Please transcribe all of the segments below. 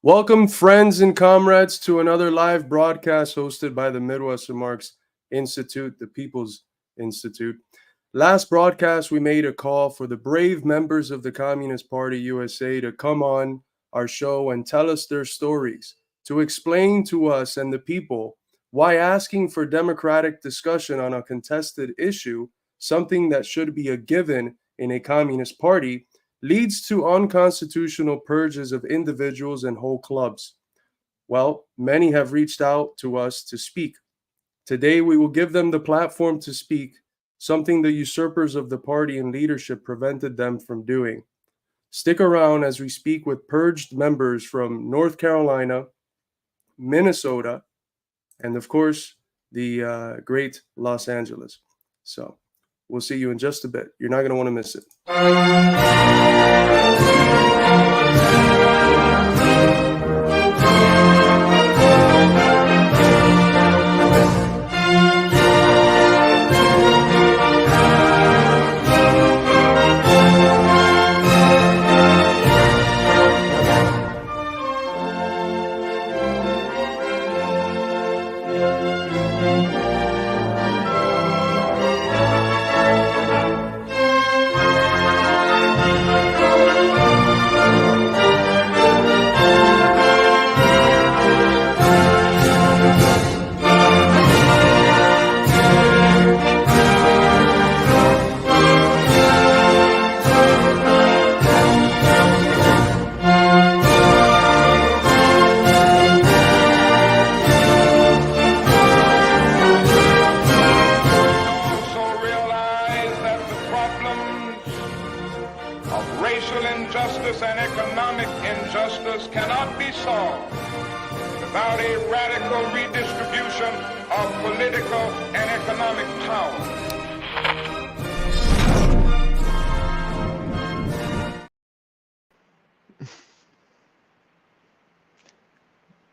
Welcome, friends and comrades, to another live broadcast hosted by the Midwestern Marx Institute, the People's Institute. Last broadcast, we made a call for the brave members of the Communist Party USA to come on our show and tell us their stories, to explain to us and the people why asking for democratic discussion on a contested issue, something that should be a given in a communist party, leads to unconstitutional purges of individuals and whole clubs. Well, many have reached out to us to speak. Today, we will give them the platform to speak, something the usurpers of the party and leadership prevented them from doing. Stick around as we speak with purged members from North Carolina, Minnesota, and of course, the great Los Angeles. So we'll see you in just a bit. You're not going to want to miss it.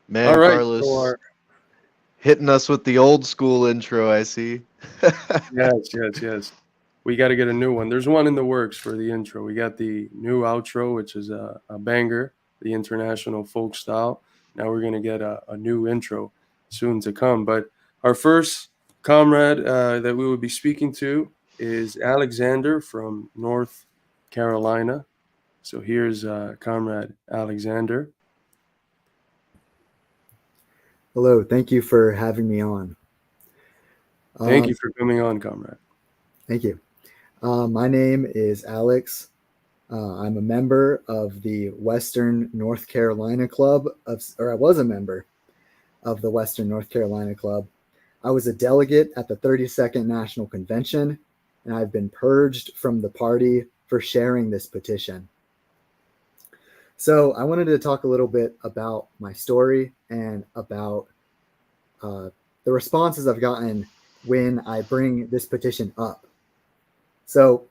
Man, All right, Carlos, hitting us with the old school intro, I see. Yes. We got to get a new one. There's one in the works for the intro. We got the new outro, which is a banger, the international folk style. Now we're going to get a new intro soon to come. But our first comrade that we will be speaking to is Alexander from North Carolina. So here's Comrade Alexander. Hello, thank you for having me on. Thank you for coming on, comrade. Thank you. My name is Alex. I'm a member of the Western North Carolina Club, I was a member of the Western North Carolina Club. I was a delegate at the 32nd National Convention, and I've been purged from the party for sharing this petition. So I wanted to talk a little bit about my story and about the responses I've gotten when I bring this petition up. So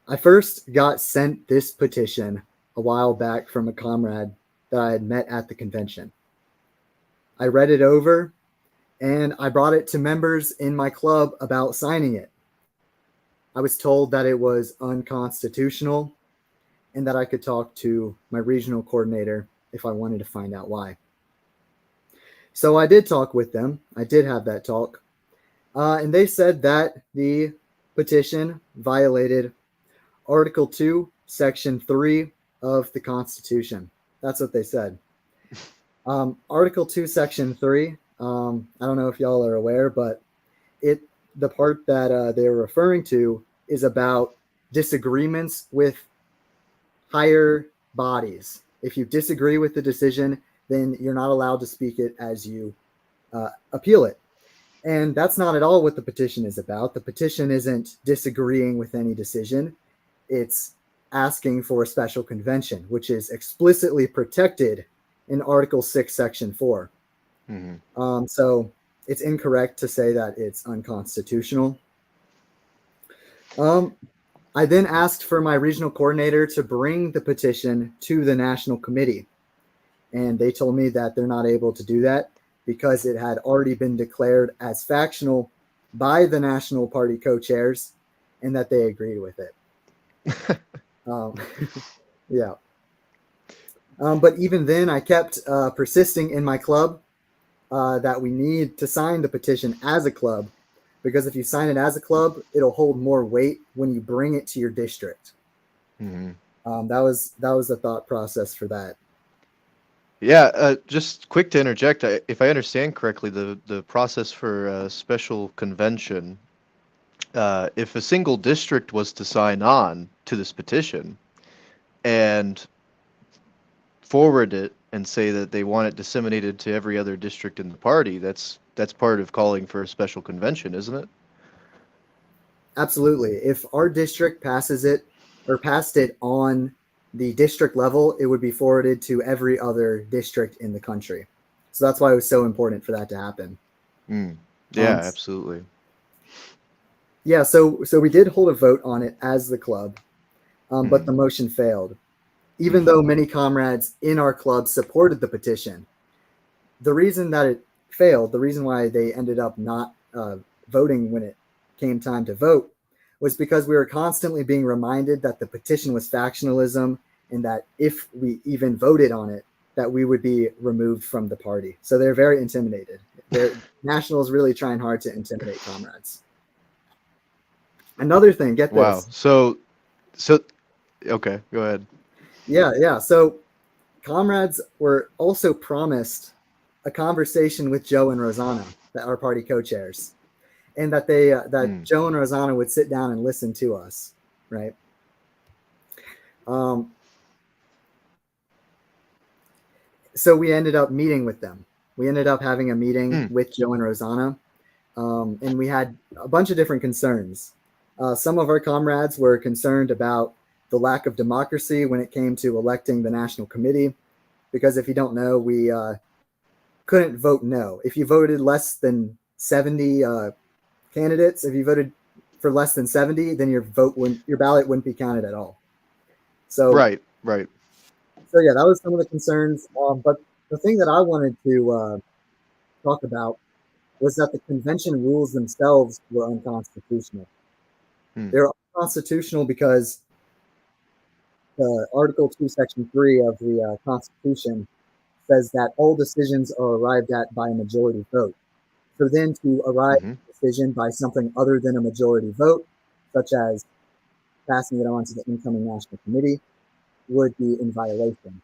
I first got sent this petition a while back from a comrade that I had met at the convention. I read it over and I brought it to members in my club about signing it. I was told that it was unconstitutional and that I could talk to my regional coordinator if I wanted to find out why. So I did talk with them. I did have that talk. And they said that the petition violated Article 2, Section 3 of the Constitution. That's what they said. Article 2, Section 3, I don't know if y'all are aware, but the part that they were referring to is about disagreements with higher bodies. If you disagree with the decision, then you're not allowed to speak it as you appeal it. And that's not at all what the petition is about. The petition isn't disagreeing with any decision. It's asking for a special convention, which is explicitly protected in Article 6, Section 4. Mm-hmm. So it's incorrect to say that it's unconstitutional. I then asked for my regional coordinator to bring the petition to the national committee. And they told me that they're not able to do that because it had already been declared as factional by the National Party co-chairs and that they agreed with it. Yeah. But even then, I kept persisting in my club that we need to sign the petition as a club, because if you sign it as a club, it'll hold more weight when you bring it to your district. Mhm. That was the thought process for that. Yeah, just quick to interject. If I understand correctly, the process for a special convention, if a single district was to sign on to this petition and forward it and say that they want it disseminated to every other district in the party, that's part of calling for a special convention, isn't it? Absolutely. If our district passes it or passed it on the district level, it would be forwarded to every other district in the country. So that's why it was so important for that to happen. Mm. Yeah, Um, absolutely. yeah, so we did hold a vote on it as the club, but the Mhm. motion failed. Even Mhm. though many comrades in our club supported the petition, the reason that it failed, the reason why they ended up not voting when it came time to vote, was because we were constantly being reminded that the petition was factionalism and that if we even voted on it, that we would be removed from the party. So they're very intimidated. They're Nationals really trying hard to intimidate comrades. Another thing, get Wow. this. So okay, go ahead. Yeah. So comrades were also promised a conversation with Joe and Rosanna, that our party co-chairs, and that that Mm. Joe and Rosanna would sit down and listen to us, right? Um, so we ended up meeting with them. We ended up having a meeting Mm. with Joe and Rosanna, and we had a bunch of different concerns. Some of our comrades were concerned about the lack of democracy when it came to electing the national committee, because if you don't know, we couldn't vote no. If you voted less than 70 candidates, if you voted for less than 70, then your ballot wouldn't be counted at all. So Right, right. so yeah, that was some of the concerns. But the thing that I wanted to talk about was that the convention rules themselves were unconstitutional. Mm. They're unconstitutional because Article 2, Section 3 of the Constitution says that all decisions are arrived at by a majority vote. For then to arrive Mhm. at a decision by something other than a majority vote, such as passing it on to the incoming national committee, would be in violation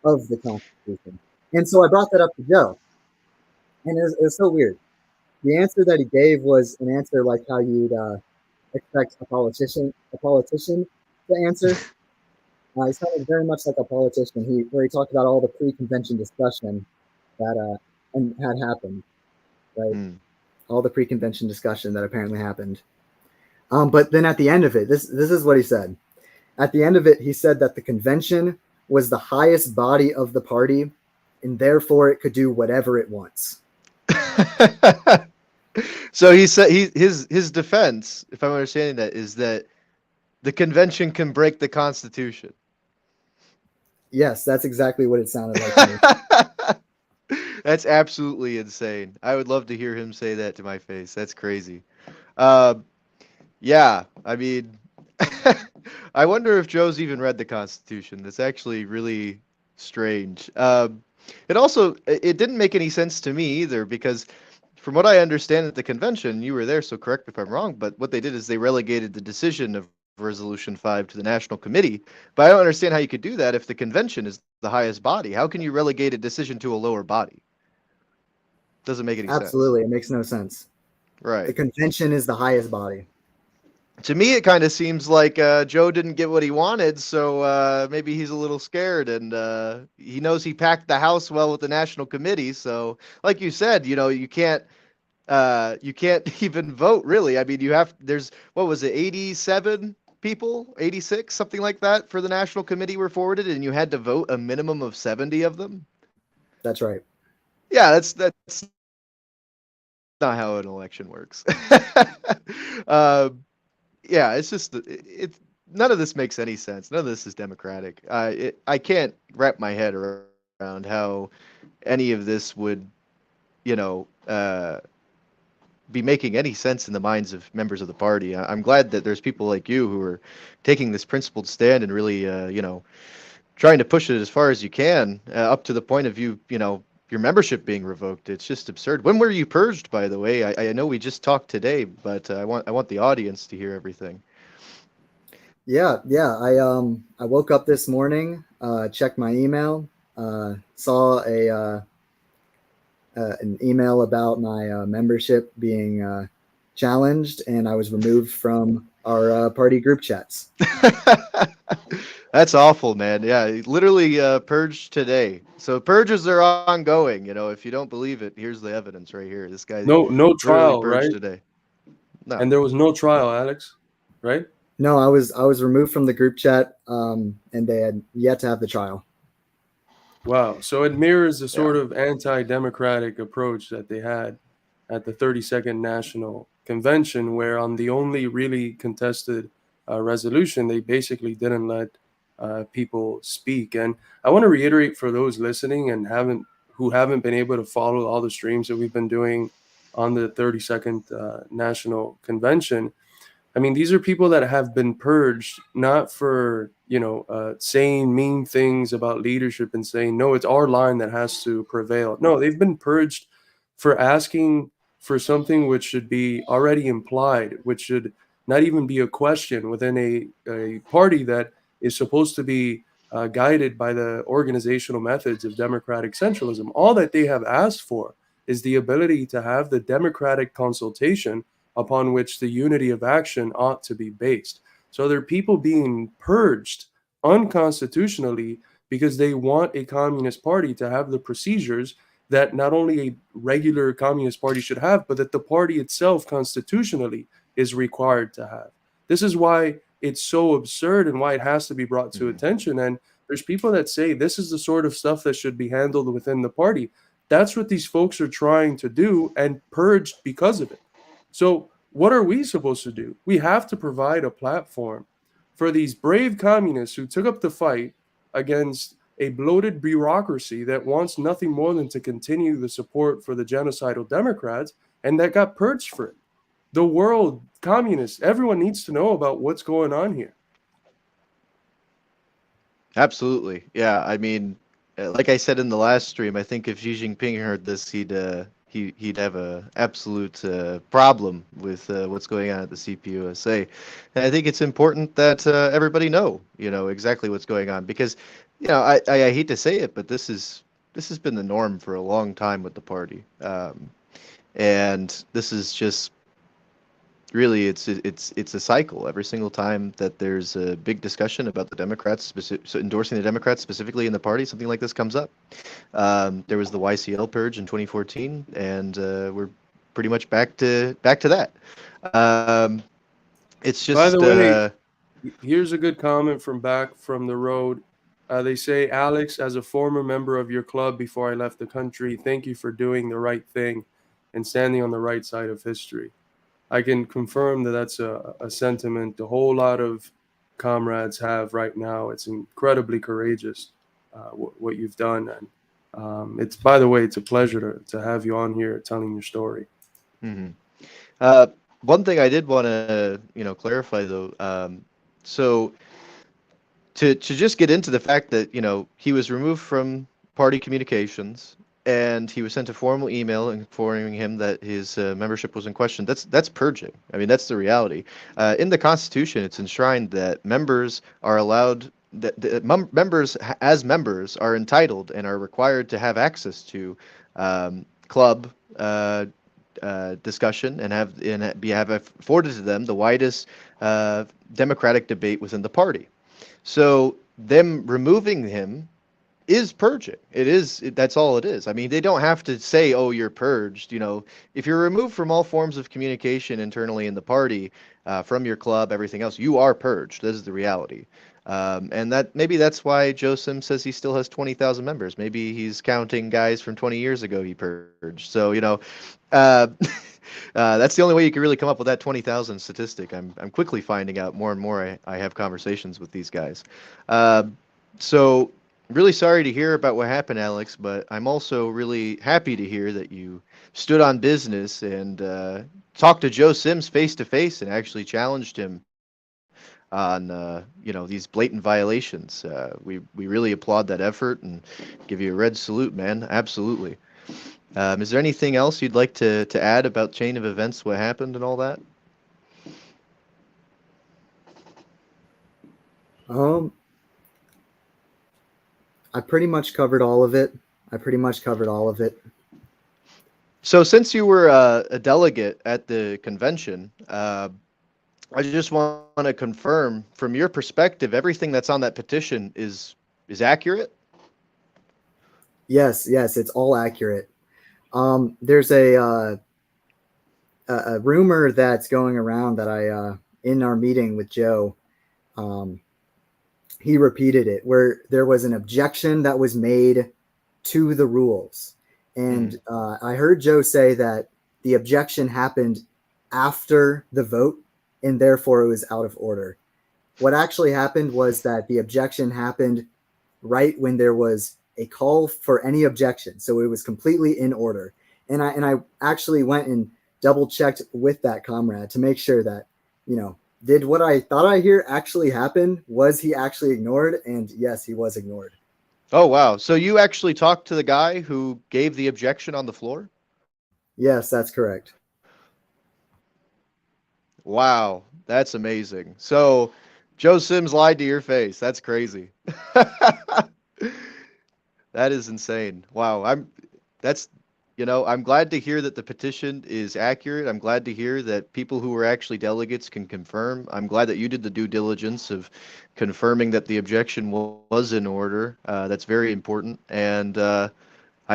of the Constitution. And so I brought that up to Joe, and it was so weird. The answer that he gave was an answer like how you'd expect a politician to answer. He sounded very much like a politician. Where he talked about all the pre-convention discussion that and had happened, right? Mm. All the pre-convention discussion that apparently happened. But then at the end of it, this is what he said. At the end of it, he said that the convention was the highest body of the party, and therefore it could do whatever it wants. So he said his defense, if I'm understanding that, is that the convention can break the Constitution. Yes, that's exactly what it sounded like to me. That's absolutely insane. I would love to hear him say that to my face. That's crazy. Uh, yeah, I mean, I wonder if Joe's even read the Constitution. That's actually really strange. It didn't make any sense to me either because, from what I understand at the convention, you were there, so correct me if I'm wrong. But what they did is they relegated the decision of Resolution 5 to the National Committee. But I don't understand how you could do that if the convention is the highest body. How can you relegate a decision to a lower body? Doesn't make any sense. Absolutely, it makes no sense. The Right. convention is the highest body. To me, it kind of seems like Joe didn't get what he wanted, so maybe he's a little scared, and he knows he packed the house well with the national committee. So, like you said, you can't even vote really. I mean, there's what was it, 87 people, 86, something like that, for the national committee were forwarded, and you had to vote a minimum of 70 of them. That's right. Yeah, that's not how an election works. um, yeah, it's just it's none of this makes any sense. None of this is democratic. I can't wrap my head around how any of this would, you know, be making any sense in the minds of members of the party. I'm glad that there's people like you who are taking this principled stand and really, trying to push it as far as you can, up to the point of your membership being revoked. It's just absurd. When were you purged, by the way? I know we just talked today, but I want the audience to hear everything. Yeah. I woke up this morning, checked my email, saw an email about my membership being challenged, and I was removed from our party group chats. That's awful, man. Yeah, literally purged today. So purges are ongoing. If you don't believe it, here's the evidence right here. This guy No literally trial, purged right? today. No. And there was no trial, Alex, right? No, I was removed from the group chat, and they had yet to have the trial. Wow. So it mirrors the Yeah. sort of anti-democratic approach that they had at the 32nd National Convention, where on the only really contested resolution, they basically didn't let people speak. And I want to reiterate for those listening and who haven't been able to follow all the streams that we've been doing on the 32nd National Convention. I mean, these are people that have been purged not for, saying mean things about leadership and saying, no, it's our line that has to prevail. No, they've been purged for asking for something which should be already implied, which should not even be a question within a party that is supposed to be guided by the organizational methods of democratic centralism. All that they have asked for is the ability to have the democratic consultation upon which the unity of action ought to be based. So there are people being purged unconstitutionally because they want a communist party to have the procedures that not only a regular communist party should have, but that the party itself constitutionally is required to have. This is why it's so absurd and why it has to be brought to Mhm. attention. And there's people that say this is the sort of stuff that should be handled within the party. That's what these folks are trying to do and purged because of it. So, what are we supposed to do? We have to provide a platform for these brave communists who took up the fight against a bloated bureaucracy that wants nothing more than to continue the support for the genocidal Democrats and that got purged for it. The world, communists, everyone needs to know about what's going on here. Absolutely. Yeah. I mean, like I said in the last stream, I think if Xi Jinping heard this, he'd have a absolute problem with what's going on at the CPUSA. And I think it's important that everybody know exactly what's going on because, I hate to say it, but this has been the norm for a long time with the party, and this is just really it's a cycle. Every single time that there's a big discussion about the Democrats, so endorsing the Democrats specifically in the party, something like this comes up. There was the YCL purge in 2014, and we're pretty much back to that. Um, it's By just the way, here's a good comment from back from the road. They say, Alex, as a former member of your club before I left the country, thank you for doing the right thing and standing on the right side of history. I can confirm that that's a sentiment a whole lot of comrades have right now. It's incredibly courageous what you've done, and it's by the way, it's a pleasure to have you on here telling your story. mhm. uh, one thing I did want to clarify though. So to just get into the fact that he was removed from party communications and he was sent a formal email informing him that his membership was in question. That's purging. I mean, that's the reality. In the Constitution, it's enshrined that members are allowed members as members are entitled and are required to have access to club discussion and have afforded to them the widest democratic debate within the party. So them removing him is purging. That's all it is. I mean, they don't have to say, "Oh, you're purged." If you're removed from all forms of communication internally in the party, from your club, everything else, you are purged. This is the reality. And maybe that's why Joe Sim says he still has 20,000 members. Maybe he's counting guys from 20 years ago he purged. So, uh, that's the only way you can really come up with that 20,000 statistic. I'm quickly finding out more and more. I have conversations with these guys. So really sorry to hear about what happened, Alex, but I'm also really happy to hear that you stood on business and talked to Joe Sims face to face and actually challenged him on these blatant violations. We really applaud that effort and give you a red salute, man. Absolutely. Is there anything else you'd like to add about chain of events, what happened, and all that? Um, I pretty much covered all of it. So, since you were a delegate at the convention, I just want to confirm from your perspective, everything that's on that petition is accurate. Yes, it's all accurate. There's a rumor that's going around that I in our meeting with Joe, he repeated it, where there was an objection that was made to the rules, and I heard Joe say that the objection happened after the vote, and therefore it was out of order. What actually happened was that the objection happened right when there was a call for any objection, so it was completely in order. And I actually went and double checked with that comrade to make sure that, did what I thought I hear actually happen? Was he actually ignored? And yes, he was ignored. Oh, wow. So you actually talked to the guy who gave the objection on the floor? Yes, that's correct. Wow, that's amazing. So Joe Sims lied to your face. That's crazy. That is insane. Wow. That's I'm glad to hear that the petition is accurate. I'm glad to hear that people who were actually delegates can confirm. I'm glad that you did the due diligence of confirming that the objection was in order. That's very important. And I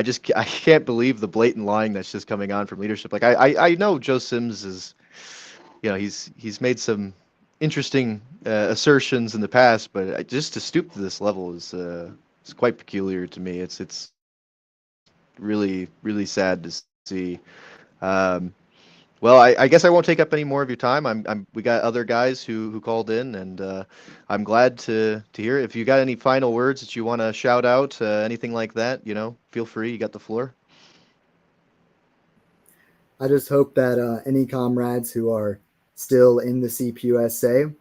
can't believe the blatant lying that's just coming on from leadership. Like I know Joe Sims is, he's made some interesting assertions in the past, but just to stoop to this level is quite peculiar to me. It's really, really sad to see. Um, well, I guess I won't take up any more of your time. We got other guys who called in, and I'm glad to hear it. If you got any final words that you want to shout out, anything like that, feel free. You got the floor. I just hope that any comrades who are still in the CPUSA,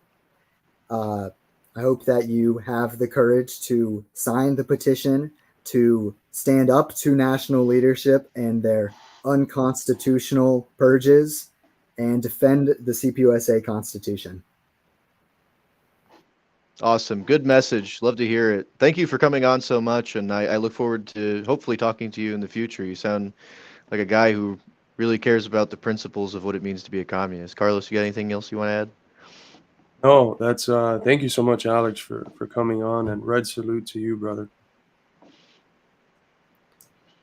I hope that you have the courage to sign the petition to stand up to national leadership and their unconstitutional purges and defend the CPUSA Constitution. Awesome. Good message. Love to hear it. Thank you for coming on so much, and I look forward to hopefully talking to you in the future. You sound like a guy who really cares about the principles of what it means to be a communist. Carlos, you got anything else you want to add? No, that's thank you so much, Alex, for coming on, and red salute to you, brother.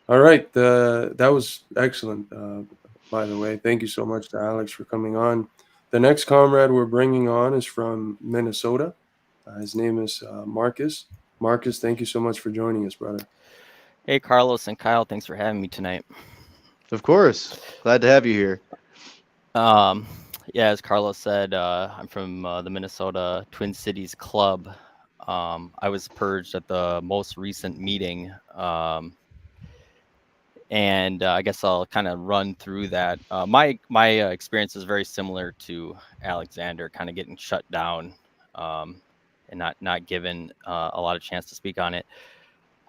All right, that was excellent. By the way, thank you so much to Alex for coming on. The next comrade we're bringing on is from Minnesota. His name is Marcus. Marcus, thank you so much for joining us, brother. Hey, Carlos and Kyle, thanks for having me tonight. Of course. Glad to have you here. Yeah, as Carlos said, I'm from the Minnesota Twin Cities Club. I was purged at the most recent meeting. And I guess I'll kind of run through that. My experience is very similar to Alexander, kind of getting shut down and not given a lot of chance to speak on it,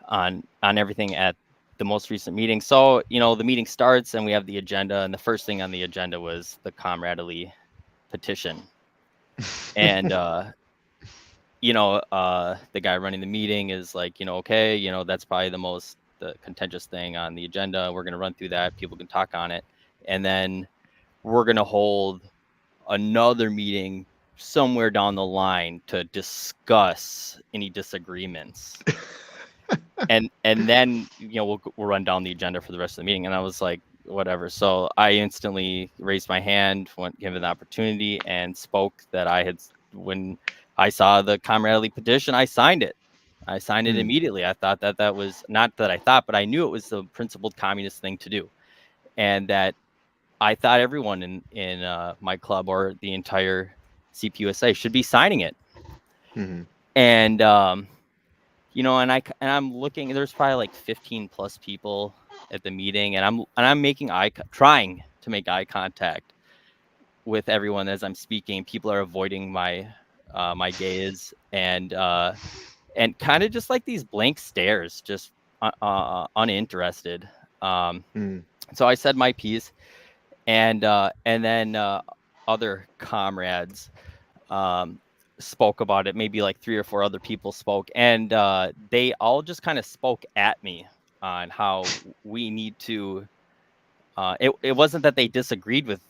on everything at the most recent meeting. So, the meeting starts and we have the agenda, and the first thing on the agenda was the comradely petition. And, the guy running the meeting is like, okay, that's probably the contentious thing on the agenda. We're going to run through that. People can talk on it. And then we're going to hold another meeting somewhere down the line to discuss any disagreements. and then we'll run down the agenda for the rest of the meeting. And I was like, whatever. So I instantly raised my hand, given the opportunity, and spoke that when I saw the comradely petition, I signed it. I signed it immediately. I thought that was not that I thought, but I knew it was the principled communist thing to do, and that I thought everyone in my club or the entire CPUSA should be signing it. Mm-hmm. And and I'm looking. There's probably like 15 plus people at the meeting, and I'm trying to make eye contact with everyone as I'm speaking. People are avoiding my my gaze, and kind of just like these blank stares, just uninterested. Mm. So I said my piece, and then other comrades spoke about it. Maybe like 3 or 4 other people spoke, and they all just kind of spoke at me on how we need to. It wasn't that they disagreed with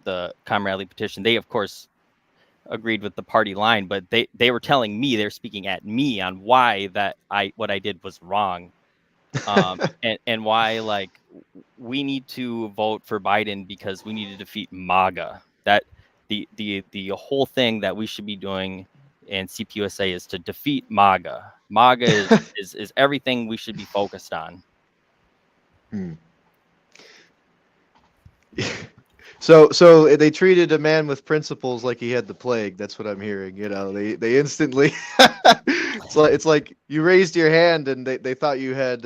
the comradely petition. They of course agreed with the party line, but they were telling me, they're speaking at me on why that what I did was wrong. And why, like, we need to vote for Biden because we need to defeat MAGA. That the whole thing that we should be doing in CPUSA is to defeat MAGA. MAGA is everything we should be focused on. Mm. So they treated a man with principles like he had the plague. That's what I'm hearing. You know, they instantly. It's like you raised your hand and they thought you had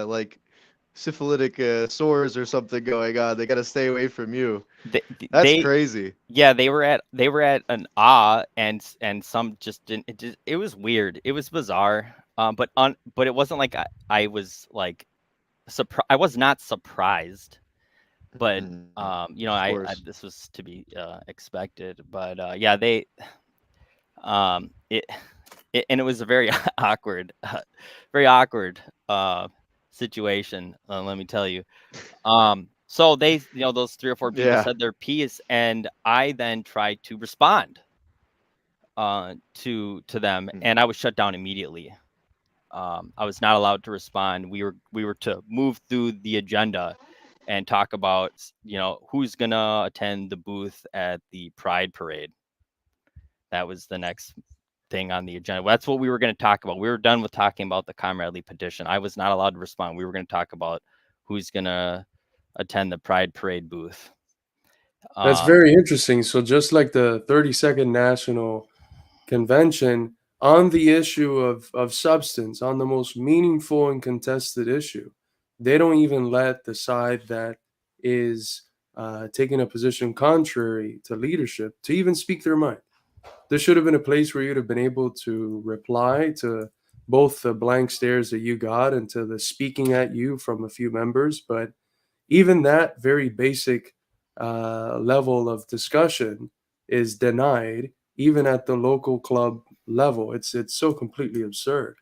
like syphilitic sores or something going on. They got to stay away from you. That's crazy. Yeah, they were at an and some just didn't. It was weird. It was bizarre. But it wasn't like I was like I was not surprised. But you know, I this was to be expected. But yeah, they and it was a very awkward situation. Let me tell you. So they, you know, those 3 or 4 people said their piece, and I then tried to respond to them, and I was shut down immediately. I was not allowed to respond. We were to move through the agenda and talk about, you know, who's gonna attend the booth at the Pride Parade. That was the next thing on the agenda. That's what we were going to talk about. We were done with talking about the comradely petition. I was not allowed to respond. We were going to talk about who's going to attend the Pride Parade booth. That's very interesting. So just like the 32nd National Convention, on the issue of substance, on the most meaningful and contested issue, they don't even let the side that is taking a position contrary to leadership to even speak their mind. There should have been a place where you'd have been able to reply to both the blank stares that you got and to the speaking at you from a few members. But even that very basic level of discussion is denied, even at the local club level. It's so completely absurd.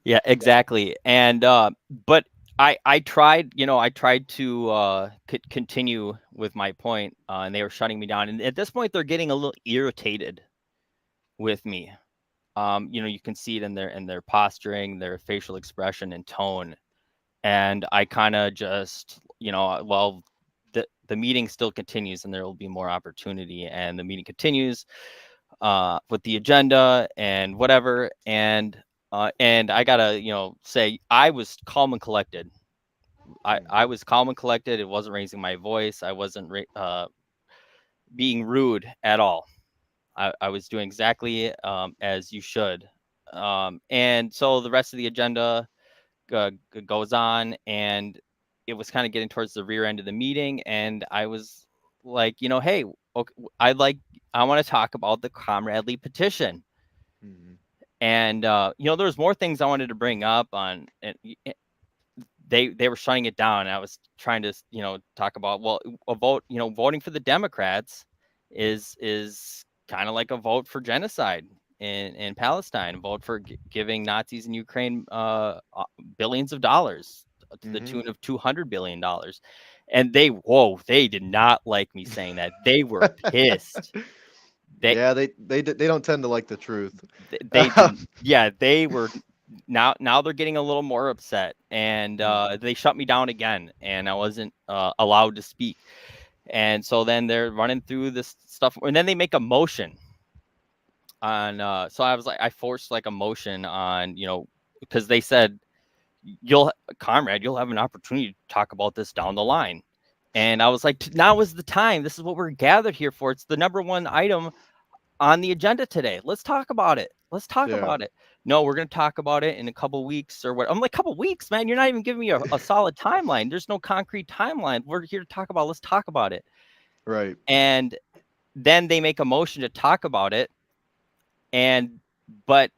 Yeah, exactly. And but I tried, you know, I tried to continue with my point, and they were shutting me down. And at this point, they're getting a little irritated with me. You know, you can see it in their posturing, their facial expression and tone. And I kind of just, you know, well, the meeting still continues, and there will be more opportunity. And the meeting continues with the agenda and whatever. And I gotta, you know, say I was calm and collected. I was calm and collected. It wasn't raising my voice. I wasn't being rude at all. I was doing exactly as you should. And so the rest of the agenda goes on, and it was kind of getting towards the rear end of the meeting, and I was like, you know, hey, okay, I want to talk about the comradely petition. And you know, there's more things I wanted to bring up on, and they were shutting it down. And I was trying to, you know, talk about, well, a vote, you know, voting for the Democrats is kind of like a vote for genocide in Palestine, a vote for giving Nazis in Ukraine billions of dollars, to the tune of $200 billion. And they did not like me saying that. They were pissed. They don't tend to like the truth. They yeah, they were. Now they're getting a little more upset, and they shut me down again, and I wasn't allowed to speak. And so then they're running through this stuff, and then they make a motion on. So I was like, I forced like a motion on, you know, because they said, comrade, you'll have an opportunity to talk about this down the line. And I was like, now is the time. This is what we're gathered here for. It's the number one item on the agenda today. Let's talk about it. Let's talk about it. No, we're going to talk about it in a couple weeks or what. I'm like, couple weeks, man. You're not even giving me a solid timeline. There's no concrete timeline. We're here to talk about. Let's talk about it. Right. And then they make a motion to talk about it, but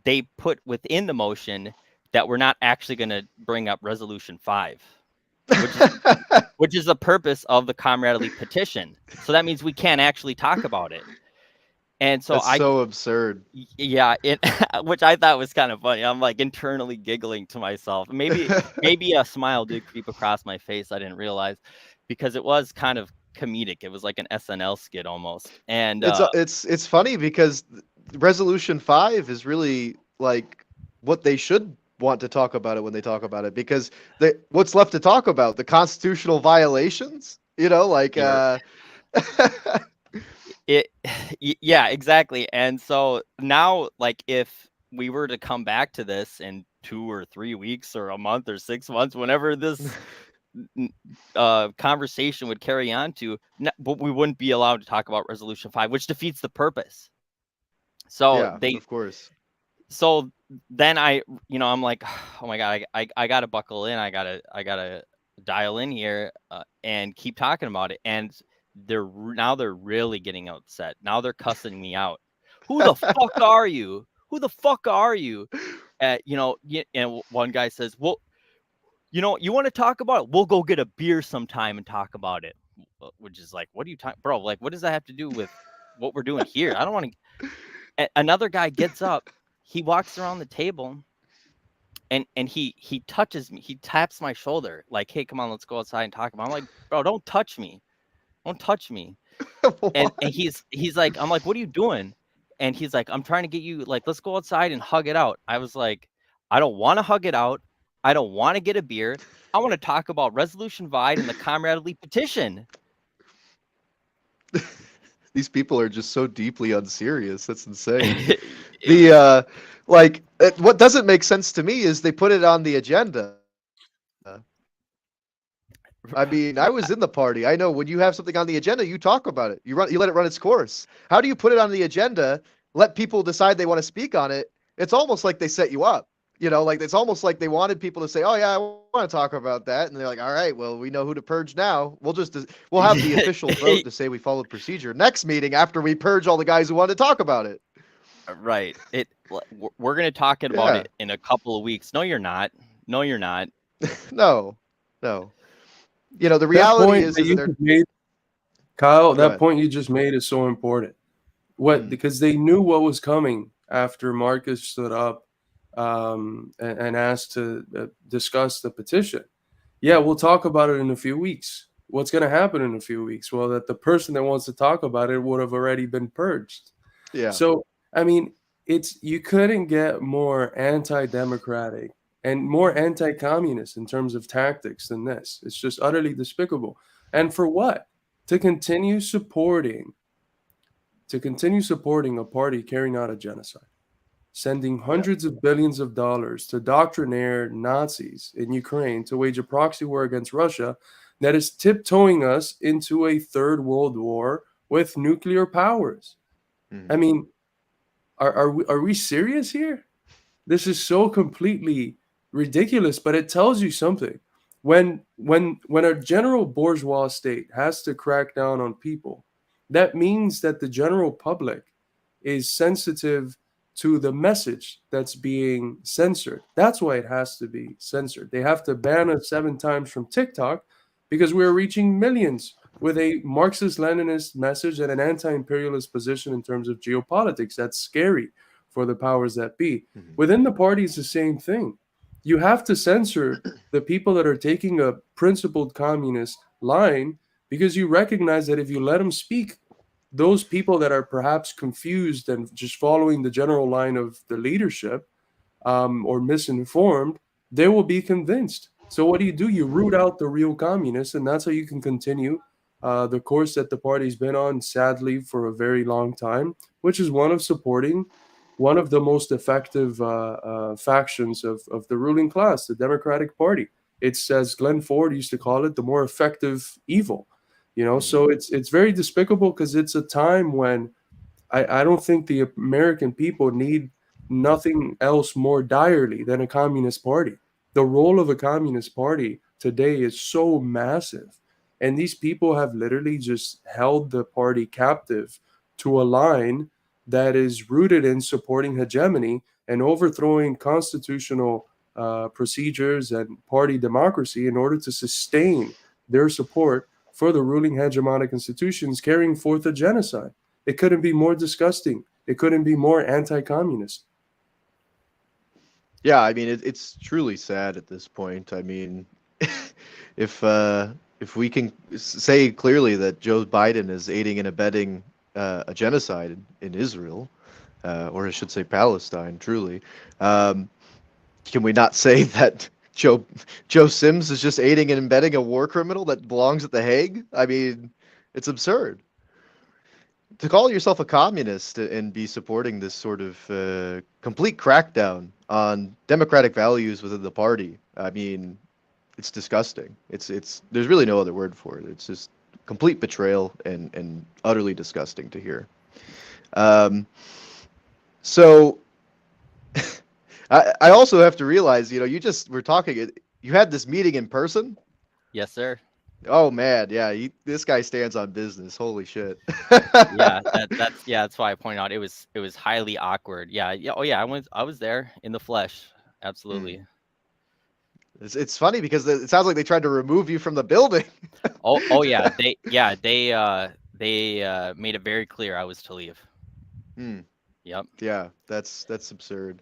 they put within the motion that we're not actually going to bring up Resolution 5, which is the purpose of the comradely petition. So that means we can't actually talk about it. And so That's so absurd. Yeah, which I thought was kind of funny. I'm like internally giggling to myself. Maybe a smile did creep across my face. I didn't realize, because it was kind of comedic. It was like an SNL skit almost. And it's funny because Resolution 5 is really like what they should want to talk about it when they talk about it, because what's left to talk about? The constitutional violations, like yeah, exactly. And so now, like, if we were to come back to this in 2 or 3 weeks or a month or 6 months, whenever this conversation would carry on to, but we wouldn't be allowed to talk about Resolution 5, which defeats the purpose. So yeah, of course. So then I'm like, oh my God, I gotta buckle in. I gotta dial in here and keep talking about it. And they're really getting upset. Now they're cussing me out. Who the fuck are you? Who the fuck are you? And one guy says, well, you want to talk about it? We'll go get a beer sometime and talk about it. Which is like, what are you talking, bro? Like, what does that have to do with what we're doing here? I don't want to. Another guy gets up. He walks around the table and he touches me. He taps my shoulder like, hey, come on, let's go outside and talk about it. I'm like, bro, don't touch me. Don't touch me. and he's like, I'm like, what are you doing? And he's like, I'm trying to get you, like, let's go outside and hug it out. I was like, I don't want to hug it out. I don't want to get a beer. I want to talk about Resolution 5 and the comradely petition. These people are just so deeply unserious. That's insane. What doesn't make sense to me is they put it on the agenda. I mean, I was in the party. I know when you have something on the agenda, you talk about it. You let it run its course. How do you put it on the agenda, let people decide they want to speak on it? It's almost like they set you up. Like it's almost like they wanted people to say, "Oh yeah, I want to talk about that," and they're like, "All right, well, we know who to purge now. We'll have the official vote to say we followed procedure next meeting after we purge all the guys who wanted to talk about it." Right. We're gonna talk about it in a couple of weeks. No, you're not. No, you're not. No. The reality is Kyle, that point you just made is so important. Because they knew what was coming after Marcus stood up and asked to discuss the petition. Yeah, we'll talk about it in a few weeks. What's going to happen in a few weeks? Well, that the person that wants to talk about it would have already been purged. Yeah. So, I mean, you couldn't get more anti-democratic and more anti-communist in terms of tactics than this. It's just utterly despicable. And for what? To continue supporting a party carrying out a genocide, sending hundreds of billions of dollars to doctrinaire Nazis in Ukraine to wage a proxy war against Russia that is tiptoeing us into a third world war with nuclear powers. I mean, are we serious here? This is so completely ridiculous, but it tells you something. When a general bourgeois state has to crack down on people, that means that the general public is sensitive to the message that's being censored. That's why it has to be censored. They have to ban us 7 times from TikTok because we're reaching millions with a Marxist-Leninist message and an anti-imperialist position in terms of geopolitics. That's scary for the powers that be. Within the party, it's the same thing. You have to censor the people that are taking a principled communist line because you recognize that if you let them speak, those people that are perhaps confused and just following the general line of the leadership or misinformed, they will be convinced. So what do? You root out the real communists, and that's how you can continue the course that the party's been on, sadly, for a very long time, which is one of supporting one of the most effective factions of the ruling class, the Democratic Party. It's, as Glenn Ford used to call it, the more effective evil. So it's very despicable because it's a time when I don't think the American people need nothing else more direly than a communist party. The role of a communist party today is so massive And these people have literally just held the party captive to a line that is rooted in supporting hegemony and overthrowing constitutional procedures and party democracy in order to sustain their support for the ruling hegemonic institutions carrying forth a genocide. It couldn't be more disgusting. It couldn't be more anti-communist. Yeah, I mean it's truly sad at this point. I mean, if we can say clearly that Joe Biden is aiding and abetting a genocide in Israel, or I should say Palestine, truly, um, can we not say that Joe Sims is just aiding and abetting a war criminal that belongs at The Hague? I mean, it's absurd. To call yourself a communist and be supporting this sort of complete crackdown on democratic values within the party, I mean, it's disgusting. It's there's really no other word for it. It's just complete betrayal and utterly disgusting to hear. Um, so I also have to realize, you just were talking. You had this meeting in person. Yes, sir. Oh man, yeah, this guy stands on business. Holy shit. Yeah, that's why I pointed out it was highly awkward. Yeah, yeah. Oh yeah, I was there in the flesh. Absolutely. It's funny because it sounds like they tried to remove you from the building. Oh yeah, they made it very clear I was to leave. Hmm. Yep. Yeah, that's absurd.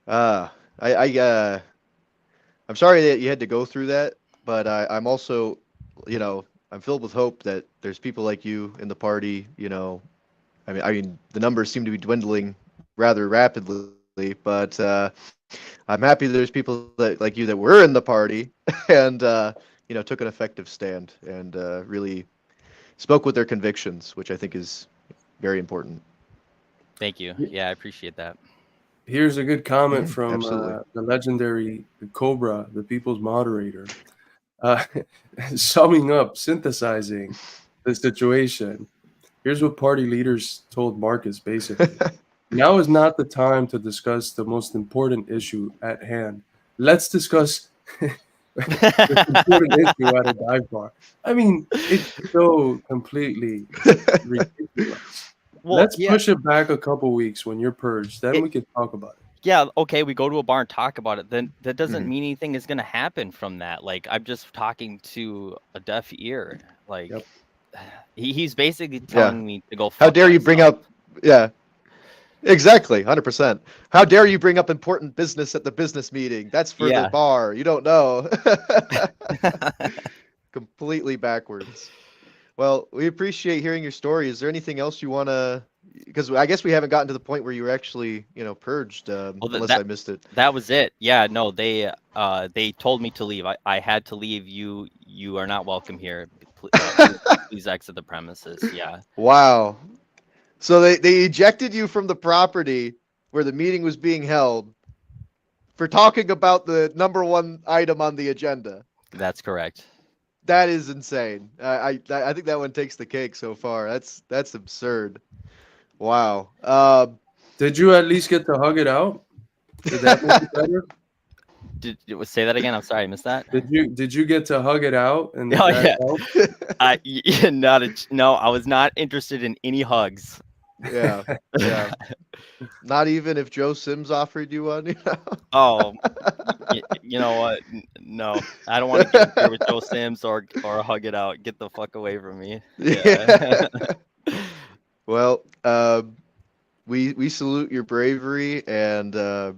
Uh, I'm sorry that you had to go through that, but I'm also, I'm filled with hope that there's people like you in the party. I mean, the numbers seem to be dwindling rather rapidly, but I'm happy there's people like you that were in the party and took an effective stand and really spoke with their convictions, which I think is very important. Thank you. Yeah, I appreciate that. Here's a good comment from Absolutely. the legendary Cobra, the people's moderator. Uh, summing up, synthesizing the situation. Here's what party leaders told Marcus basically. Now is not the time to discuss the most important issue at hand. Let's discuss the important issue at a dive bar. I mean, it's so completely ridiculous. Well, Let's yeah, push it back a couple weeks when you're purged. Then we can talk about it. yeah. Okay, we go to a bar and talk about it. Then that doesn't Mhm. mean anything is gonna happen from that. Like I'm just talking to a deaf ear. Like Yep. he's basically Yeah. telling me to go How fuck dare you bring myself. up? Yeah, exactly, 100%. How dare you bring up important business at the business meeting? That's for the Yeah. bar. You don't know. Completely backwards. Well, we appreciate hearing your story. Is there anything else you want to? Because I guess we haven't gotten to the point where you were actually, purged, Well, unless I missed it. that was it. Yeah, no, they told me to leave. I had to leave. You are not welcome here. Please exit the premises. Yeah. Wow. So they ejected you from the property where the meeting was being held for talking about the number one item on the agenda. That's correct. That is insane. I think that one takes the cake so far. That's absurd. Wow. Did you at least get to hug it out? Did that make it better? Say that again. I'm sorry, I missed that. Did you get to hug it out? And did Oh that yeah. help? No, I was not interested in any hugs. Yeah. Yeah. Not even if Joe Sims offered you one. Oh, you know what? No, I don't want to get a beer with Joe Sims or hug it out. Get the fuck away from me. Yeah. Well, we salute your bravery, and I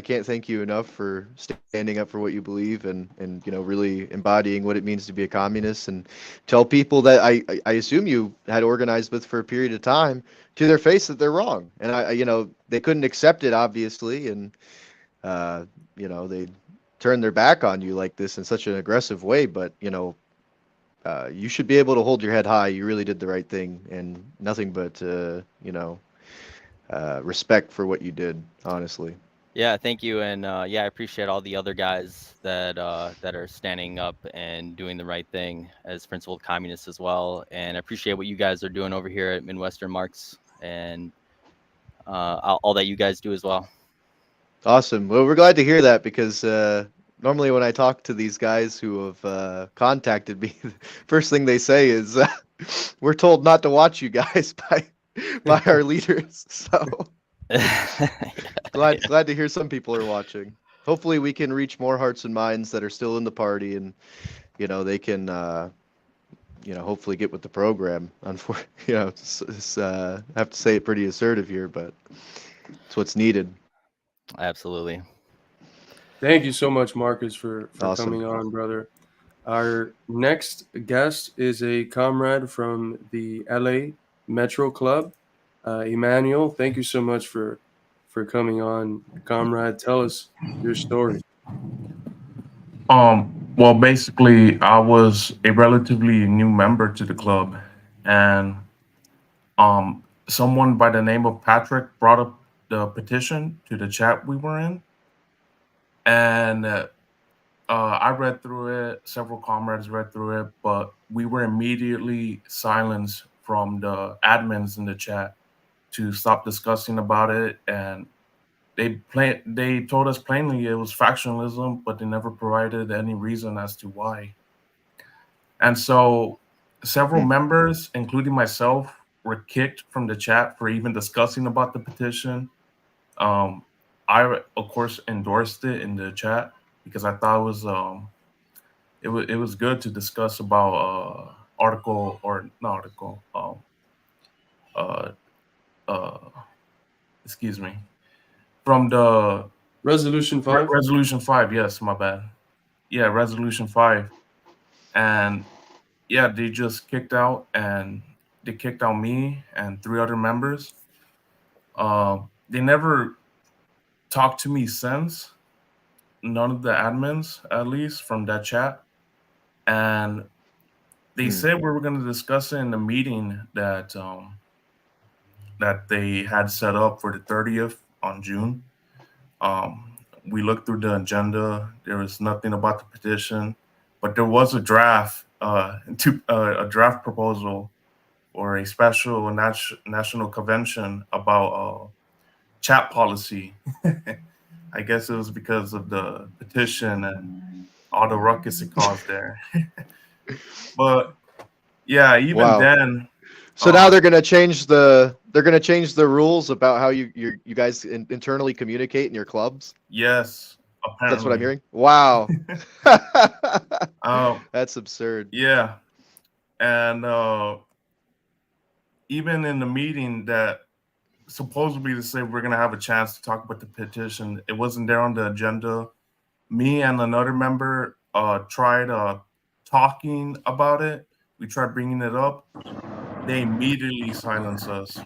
can't thank you enough for standing up for what you believe and really embodying what it means to be a communist, and tell people that I assume you had organized with for a period of time to their face that they're wrong, and they couldn't accept it obviously, and they turned their back on you like this in such an aggressive way, but you should be able to hold your head high. You really did the right thing, and nothing but respect for what you did, honestly. Yeah, thank you, and yeah, I appreciate all the other guys that are standing up and doing the right thing as principled communists as well, and I appreciate what you guys are doing over here at Midwestern Marks and all that you guys do as well. Awesome. Well, we're glad to hear that because Normally, when I talk to these guys who have contacted me, the first thing they say is, "We're told not to watch you guys by our leaders." So glad to hear some people are watching. Hopefully, we can reach more hearts and minds that are still in the party, and they can hopefully get with the program. I have to say it pretty assertive here, but it's what's needed. Absolutely. Thank you so much, Marcus, for Awesome. coming on, brother. Our next guest is a comrade from the LA Metro Club, Emmanuel. Thank you so much for coming on, comrade. Tell us your story. Well, basically, I was a relatively new member to the club, and someone by the name of Patrick brought up the petition to the chat we were in, and I read through it. Several comrades read through it, but we were immediately silenced from the admins in the chat to stop discussing about it, and they told us plainly it was factionalism, but they never provided any reason as to why. And so several members, including myself, were kicked from the chat for even discussing about the petition. I, of course, endorsed it in the chat because I thought it was good to discuss about article or not article uh, uh, excuse me, from the Resolution 5. resolution 5. Yes, my bad. Yeah, resolution 5. And yeah, they just kicked out, and they kicked out me and 3 other members. They never talked to me since. None of the admins, at least from that chat. And they said we were going to discuss it in the meeting that they had set up for the 30th on June. We looked through the agenda. There was nothing about the petition, but there was a draft, a draft proposal or a special national convention about chat policy. I guess it was because of the petition and all the ruckus it caused there. But yeah, even Wow. then. So now they're gonna change the rules about how you guys internally communicate in your clubs. Yes, apparently. That's what I'm hearing. Wow. That's absurd. Yeah, and even in the meeting that supposedly to say we're gonna have a chance to talk about the petition, it wasn't there on the agenda. Me and another member tried talking about it. We tried bringing it up. They immediately silenced us.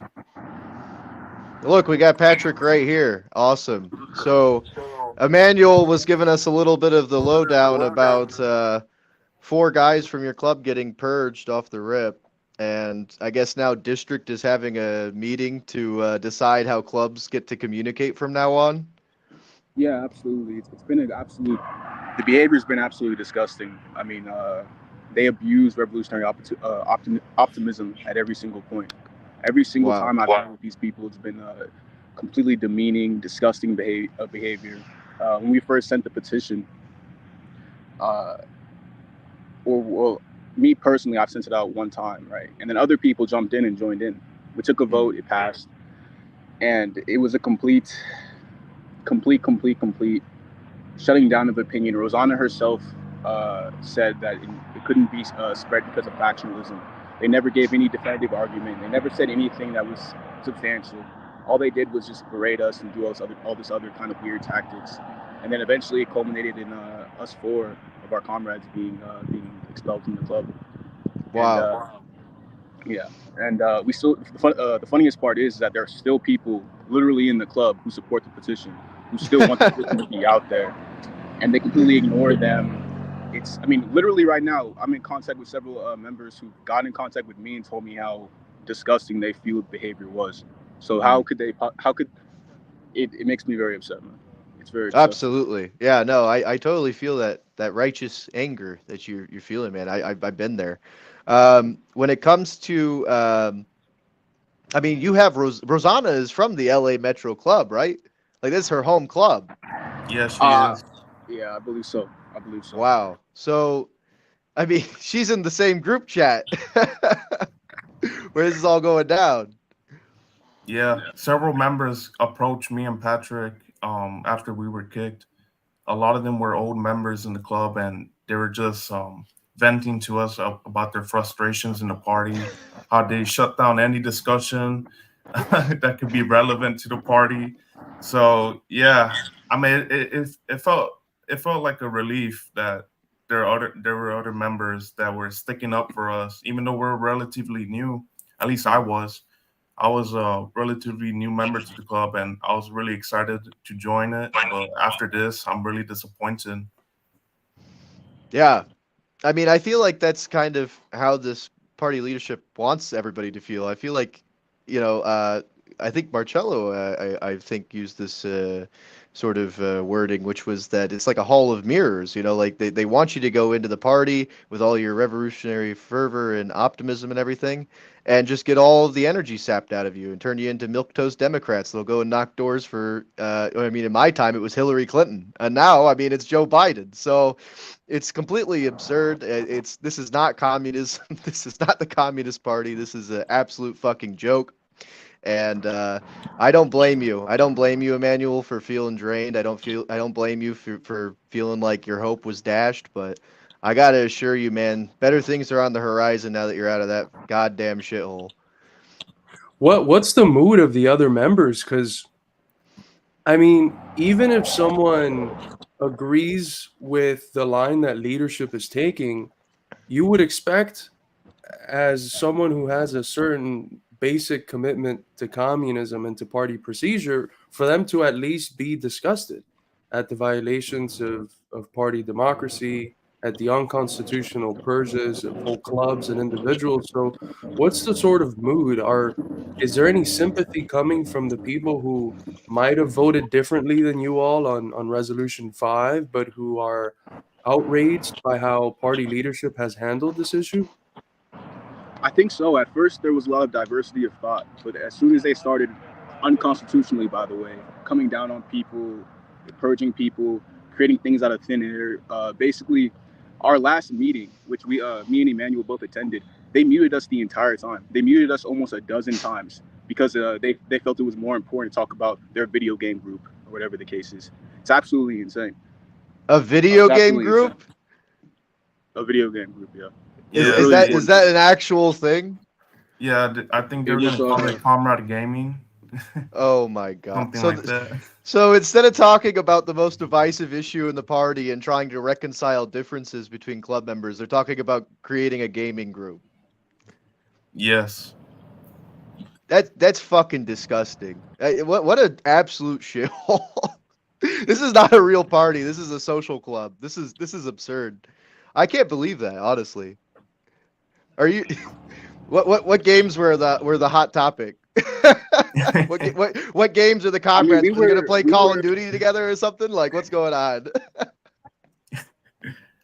Look, we got Patrick right here. Awesome. So Emmanuel was giving us a little bit of the lowdown about 4 guys from your club getting purged off the rip. And I guess now district is having a meeting to decide how clubs get to communicate from now on. Yeah, absolutely. It's been an absolute. The behavior's been absolutely disgusting. I mean, they abuse revolutionary optimism at every single point. Every single time I've been with these people, it's been completely demeaning, disgusting behavior. When we first sent the petition, well, me personally, I've sent it out one time, right? And then other people jumped in and joined in. We took a vote, it passed, and it was a complete shutting down of opinion. Rosanna herself said that it couldn't be spread because of factionalism. They never gave any definitive argument. They never said anything that was substantial. All they did was just berate us and do all this other kind of weird tactics. And then eventually it culminated in us 4 of our comrades being expelled from the club. Wow. And we still. The funniest part is that there are still people literally in the club who support the petition, who still want the petition to be out there, and they completely ignore them. Literally right now, I'm in contact with several members who got in contact with me and told me how disgusting they feel the behavior was. So how could it makes me very upset, man. It's very disgusting. Absolutely. Yeah, no, I totally feel that righteous anger that you're feeling, man. I've been there. When it comes to you have Rosanna is from the LA Metro Club, right? Like, this is her home club. Yes, she is. Yeah, I believe so. I believe so. Wow. So, I mean, she's in the same group chat where this is all going down. Yeah, several members approached me and Patrick after we were kicked. A lot of them were old members in the club, and they were just venting to us about their frustrations in the party, how they shut down any discussion that could be relevant to the party. So yeah, I mean, it felt like a relief that there were other members that were sticking up for us, even though we're relatively new. At least I was. I was a relatively new member to the club, and I was really excited to join it. But after this, I'm really disappointed. Yeah. I mean, I feel like that's kind of how this party leadership wants everybody to feel. I feel like, you know, I think Marcello, I think, used this sort of wording, which was that it's like a hall of mirrors. You know, like they want you to go into the party with all your revolutionary fervor and optimism and everything, and just get all of the energy sapped out of you and turn you into milquetoast Democrats. They'll go and knock doors for. I mean, in my time, it was Hillary Clinton, and now, I mean, it's Joe Biden. So it's completely absurd. This is not communism. This is not the Communist Party. This is an absolute fucking joke. And I don't blame you. I don't blame you, Emmanuel, for feeling drained. I don't blame you for feeling like your hope was dashed. But I gotta assure you, man, better things are on the horizon now that you're out of that goddamn shithole. What's the mood of the other members? Because I mean, even if someone agrees with the line that leadership is taking, you would expect, as someone who has a certain basic commitment to communism and to party procedure, for them to at least be disgusted at the violations of party democracy, at the unconstitutional purges of whole clubs and individuals. So, what's the sort of mood? Is there any sympathy coming from the people who might have voted differently than you all on Resolution 5, but who are outraged by how party leadership has handled this issue? I think so. At first, there was a lot of diversity of thought, but as soon as they started unconstitutionally, by the way, coming down on people, purging people, creating things out of thin air, basically, our last meeting, which me and Emmanuel both attended, they muted us the entire time. They muted us almost a dozen times because they felt it was more important to talk about their video game group or whatever the case is. It's absolutely insane. A video game group? Insane. A video game group, yeah. Is, Yeah, is really that is that an actual thing? yeah, I think they're It was, gonna call it Comrade Gaming, Oh my god. something like that. So instead of talking about the most divisive issue in the party and trying to reconcile differences between club members, they're talking about creating a gaming group. Yes. That's fucking disgusting. What an absolute shithole. This is not a real party. This is a social club. This is absurd. I can't believe that, honestly. Are you what games were the hot topic? what games are the comrades? we Are we gonna were- play we Call were- of Duty together or something? Like, what's going on?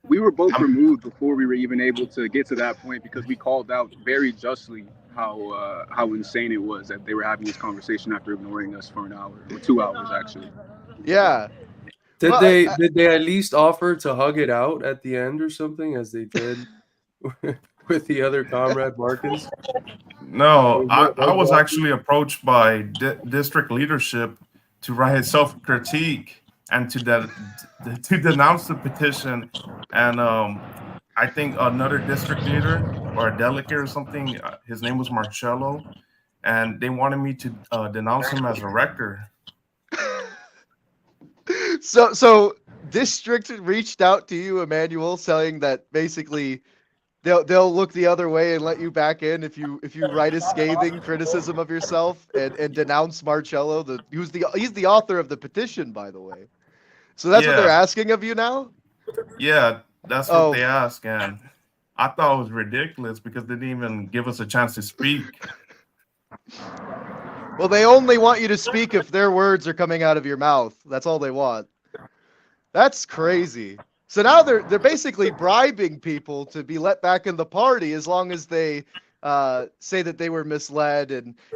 We were both removed before we were even able to get to that point because we called out very justly how insane it was that they were having this conversation after ignoring us for an hour or 2 hours actually. Yeah. Did Well, did they at least offer to hug it out at the end or something, as they did with the other comrade Marcus? No, Was I was that- actually approached by district leadership to write self critique and to denounce the petition, and I think another district leader or a delegate or something, his name was Marcello, and they wanted me to denounce him as a wrecker. So district reached out to you, Emmanuel, saying that basically they'll look the other way and let you back in if you write a scathing criticism of yourself and denounce Marcello, he's the author of the petition, by the way. So that's what they're Yeah. asking of you now? Yeah, that's Oh. what they asked, and I thought it was ridiculous because they didn't even give us a chance to speak. Well, they only want you to speak if their words are coming out of your mouth. That's all they want. That's crazy. So now they're basically bribing people to be let back in the party as long as they say that they were misled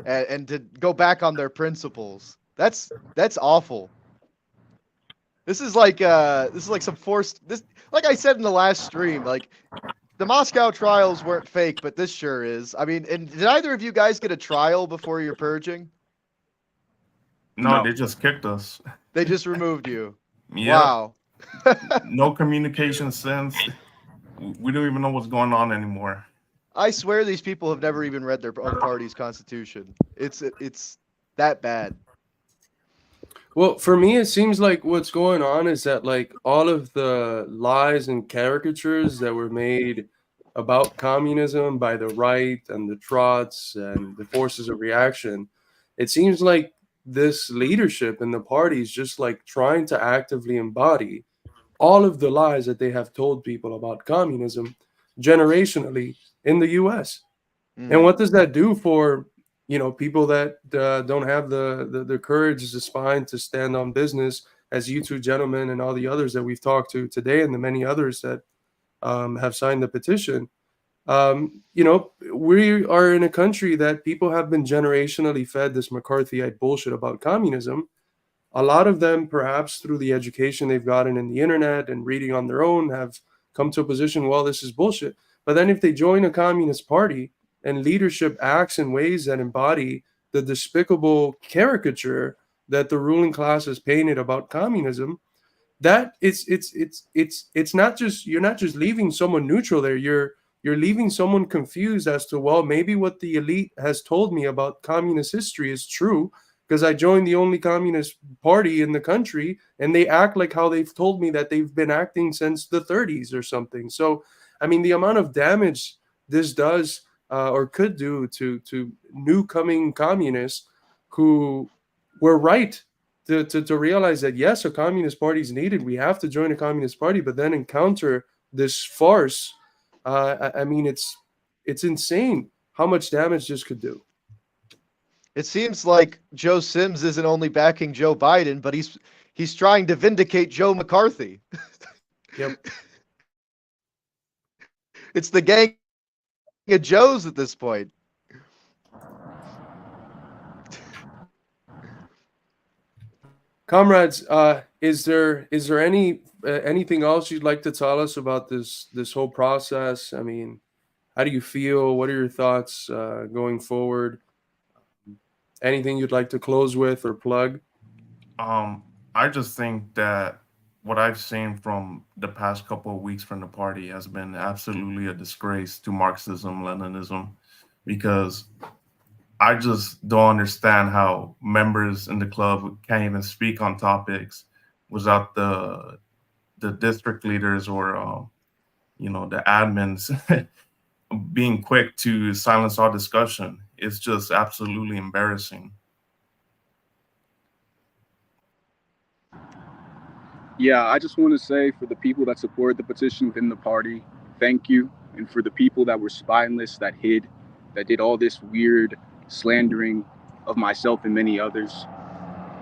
and to go back on their principles. That's awful. This is like some forced. This, like I said in the last stream, like the Moscow trials weren't fake, but this sure is. I mean, and did either of you guys get a trial before you're purging? No, No. they just kicked us. They just removed you. Yep. Wow. No communication since. We don't even know what's going on anymore. I swear these people have never even read their own party's constitution. It's that bad. Well, for me, it seems like what's going on is that like all of the lies and caricatures that were made about communism by the right and the trots and the forces of reaction, it seems like this leadership in the party is just like trying to actively embody all of the lies that they have told people about communism generationally in the US. And what does that do for people that don't have the courage, the spine to stand on business, as you two gentlemen and all the others that we've talked to today, and the many others that have signed the petition? We are in a country that people have been generationally fed this McCarthyite bullshit about communism. A lot of them, perhaps through the education they've gotten in the internet and reading on their own, have come to a position, well, this is bullshit. But then if they join a communist party and leadership acts in ways that embody the despicable caricature that the ruling class has painted about communism, that it's not just, you're not just leaving someone neutral there, you're leaving someone confused as to, well, maybe what the elite has told me about communist history is true, because I joined the only communist party in the country and they act like how they've told me that they've been acting since the 30s or something. So I mean, the amount of damage this does or could do to new coming communists who were right to realize that, yes, a communist party is needed. We have to join a communist party, but then encounter this farce. I mean, it's insane how much damage this could do. It seems like Joe Sims isn't only backing Joe Biden, but he's trying to vindicate Joe McCarthy. Yep. It's the gang of Joes at this point. Comrades, is there anything else you'd like to tell us about this whole process? I mean, how do you feel? What are your thoughts going forward? Anything you'd like to close with or plug? I just think that what I've seen from the past couple of weeks from the party has been absolutely a disgrace to Marxism, Leninism, because I just don't understand how members in the club can't even speak on topics without the district leaders or the admins being quick to silence all discussion. It's just absolutely embarrassing. Yeah, I just want to say, for the people that supported the petition within the party, thank you. And for the people that were spineless, that hid, that did all this weird slandering of myself and many others,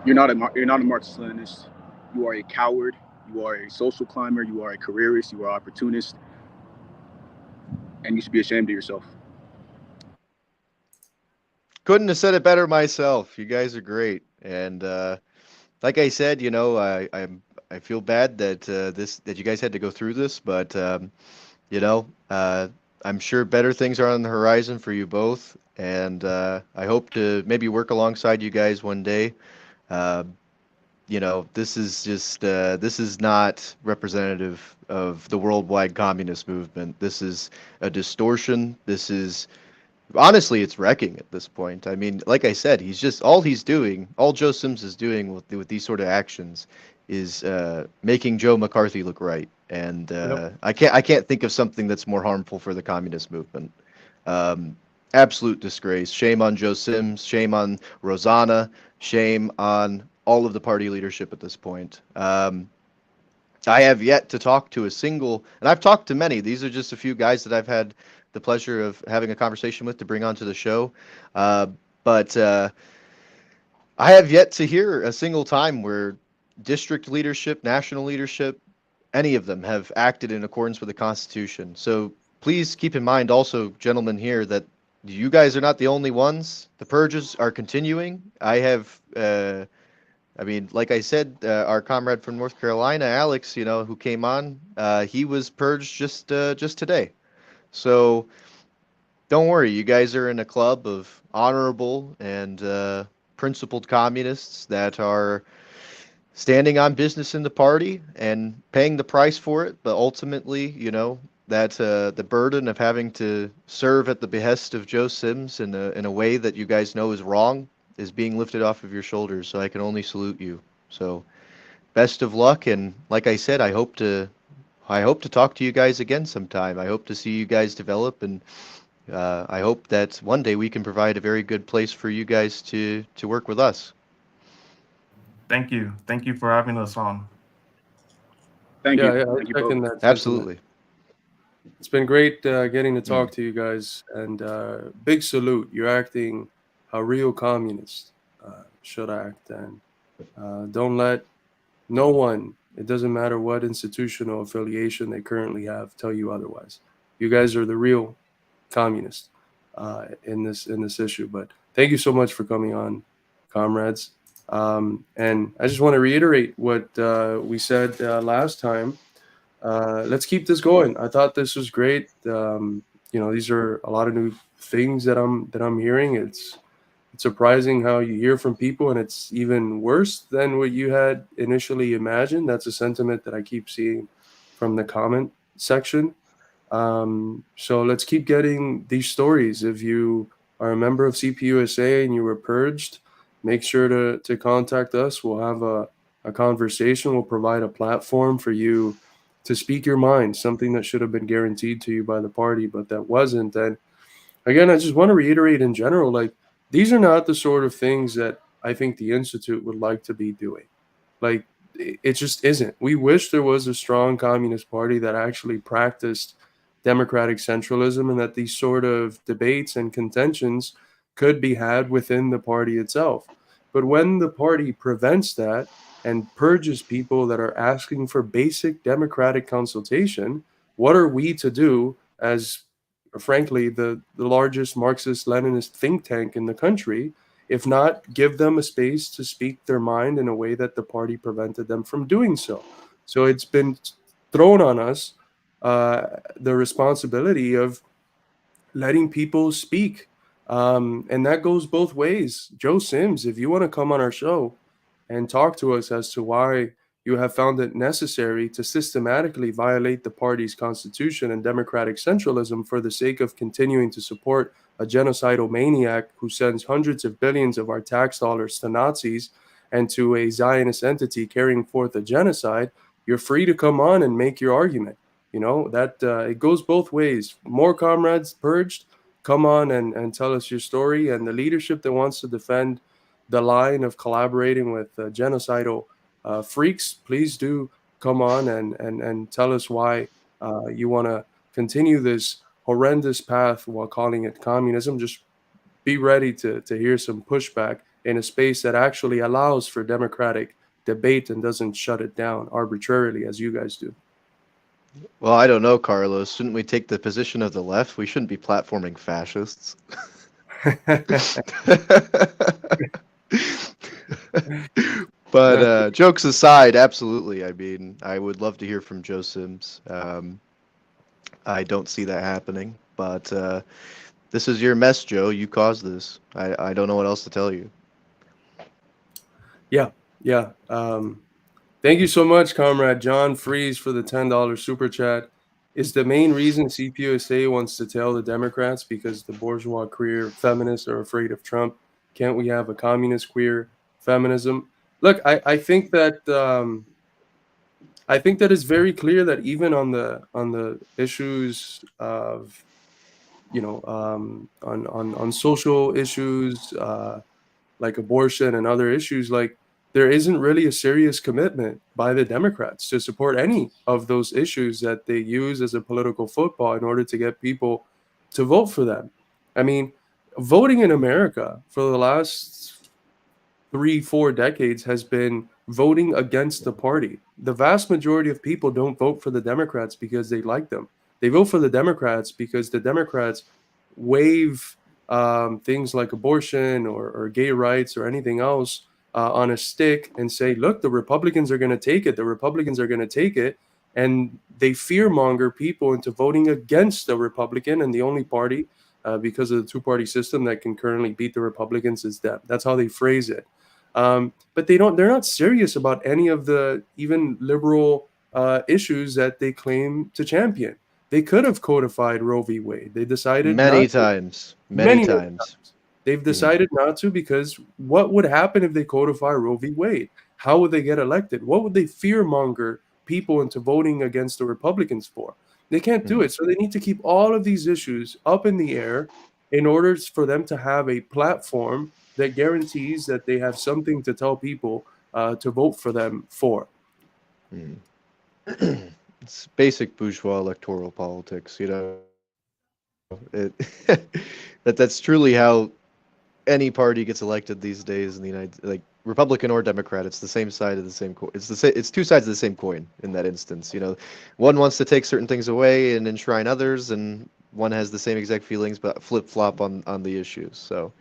you're not a Marxist-Leninist. You are a coward. You are a social climber. You are a careerist. You are an opportunist. And you should be ashamed of yourself. Couldn't have said it better myself. You guys are great. And like I said, I feel bad that that you guys had to go through this, but I'm sure better things are on the horizon for you both, and I hope to maybe work alongside you guys one day. This is just this is not representative of the worldwide communist movement. This is a distortion. This is honestly, it's wrecking at this point. I mean, like I said, all Joe Sims is doing with these sort of actions is making Joe McCarthy look right. And Yep. I can't think of something that's more harmful for the communist movement. Absolute disgrace. Shame on Joe Sims. Shame on Rosanna. Shame on all of the party leadership at this point. I have yet to talk to a single, and I've talked to many. These are just a few guys that I've had the pleasure of having a conversation with to bring onto the show. But I have yet to hear a single time where district leadership, national leadership, any of them have acted in accordance with the Constitution. So please keep in mind also, gentlemen here, that you guys are not the only ones. The purges are continuing. I have I mean, like I said, our comrade from North Carolina, Alex, who came on, he was purged just today. So don't worry, you guys are in a club of honorable and principled communists that are standing on business in the party and paying the price for it. But ultimately, that the burden of having to serve at the behest of Joe Sims in a way that you guys know is wrong is being lifted off of your shoulders. So I can only salute you. So best of luck, and like I said, I hope to talk to you guys again sometime. I hope to see you guys develop, and I hope that one day we can provide a very good place for you guys to work with us. Thank you. Thank you for having us on. Thank Yeah, you. yeah, Thank you I both. second that sentiment. Absolutely. It's been great getting to talk to you guys, and big salute. You're acting how real communists should act, and don't let no one, it doesn't matter what institutional affiliation they currently have, tell you otherwise. You guys are the real communists in this issue. But thank you so much for coming on, comrades. And I just want to reiterate what we said last time. Let's keep this going. I thought this was great. These are a lot of new things that I'm hearing. It's surprising how you hear from people, and it's even worse than what you had initially imagined. That's a sentiment that I keep seeing from the comment section. So let's keep getting these stories. If you are a member of CPUSA and you were purged, make sure to contact us. We'll have a conversation. We'll provide a platform for you to speak your mind, something that should have been guaranteed to you by the party, but that wasn't. And again, I just want to reiterate in general, like, these are not the sort of things that I think the Institute would like to be doing. Like, it just isn't. We wish there was a strong Communist Party that actually practiced democratic centralism, and that these sort of debates and contentions could be had within the party itself. But when the party prevents that and purges people that are asking for basic democratic consultation, what are we to do as, frankly, the largest Marxist Leninist think tank in the country, if not give them a space to speak their mind in a way that the party prevented them from doing so? So it's been thrown on us the responsibility of letting people speak. And that goes both ways. Joe Sims, if you want to come on our show and talk to us as to why you have found it necessary to systematically violate the party's constitution and democratic centralism for the sake of continuing to support a genocidal maniac who sends hundreds of billions of our tax dollars to Nazis and to a Zionist entity carrying forth a genocide, you're free to come on and make your argument. That it goes both ways. More comrades purged, come on and tell us your story. And the leadership that wants to defend the line of collaborating with genocidal freaks, please do come on and tell us why you want to continue this horrendous path while calling it communism. Just be ready to hear some pushback in a space that actually allows for democratic debate and doesn't shut it down arbitrarily as you guys do. Well, I don't know, Carlos. Shouldn't we take the position of the left? We shouldn't be platforming fascists. But jokes aside, absolutely. I mean, I would love to hear from Joe Sims. I don't see that happening, but this is your mess, Joe. You caused this. I don't know what else to tell you. Yeah. Thank you so much, Comrade John Freeze, for the $10 super chat. Is the main reason CPUSA wants to tell the Democrats because the bourgeois queer feminists are afraid of Trump? Can't we have a communist queer feminism? Look, I think that it's very clear that even on the issues of on social issues like abortion and other issues, like, there isn't really a serious commitment by the Democrats to support any of those issues that they use as a political football in order to get people to vote for them. I mean, voting in America for the last 3-4 decades has been voting against the party. The vast majority of people don't vote for the Democrats because they like them. They vote for the Democrats because the Democrats waive things like abortion or gay rights or anything else on a stick and say, look, the Republicans are going to take it. The Republicans are going to take it. And they fearmonger people into voting against the Republican, and the only party, because of the two-party system, that can currently beat the Republicans is them. That's how they phrase it. But they're not serious about any of the even liberal issues that they claim to champion. They could have codified Roe v. Wade. They decided Many not to. times. Many times. They've decided not to, because what would happen if they codify Roe v. Wade? How would they get elected? What would they fearmonger people into voting against the Republicans for? They can't do it. So they need to keep all of these issues up in the air in order for them to have a platform that guarantees that they have something to tell people to vote for them for. It's basic bourgeois electoral politics, you know. That's truly how any party gets elected these days in the like Republican or Democrat. It's the same side of the same coin. It's two sides of the same coin in that instance. You know, one wants to take certain things away and enshrine others, and one has the same exact feelings but flip flop on the issues. So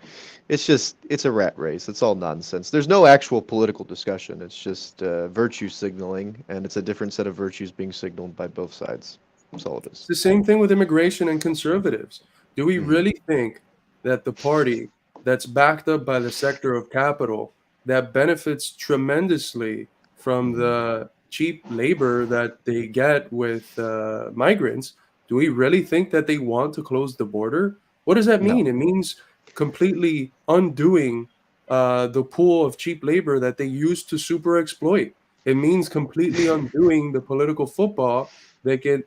it's a rat race. It's all nonsense. There's no actual political discussion. It's just virtue signaling, and it's a different set of virtues being signaled by both sides. That's all it is. It's the same thing with immigration and conservatives. Do we really think that the party that's backed up by the sector of capital, that benefits tremendously from the cheap labor that they get with migrants, do we really think that they want to close the border? What does that mean? It means completely undoing the pool of cheap labor that they used to super exploit. It means completely undoing the political football they can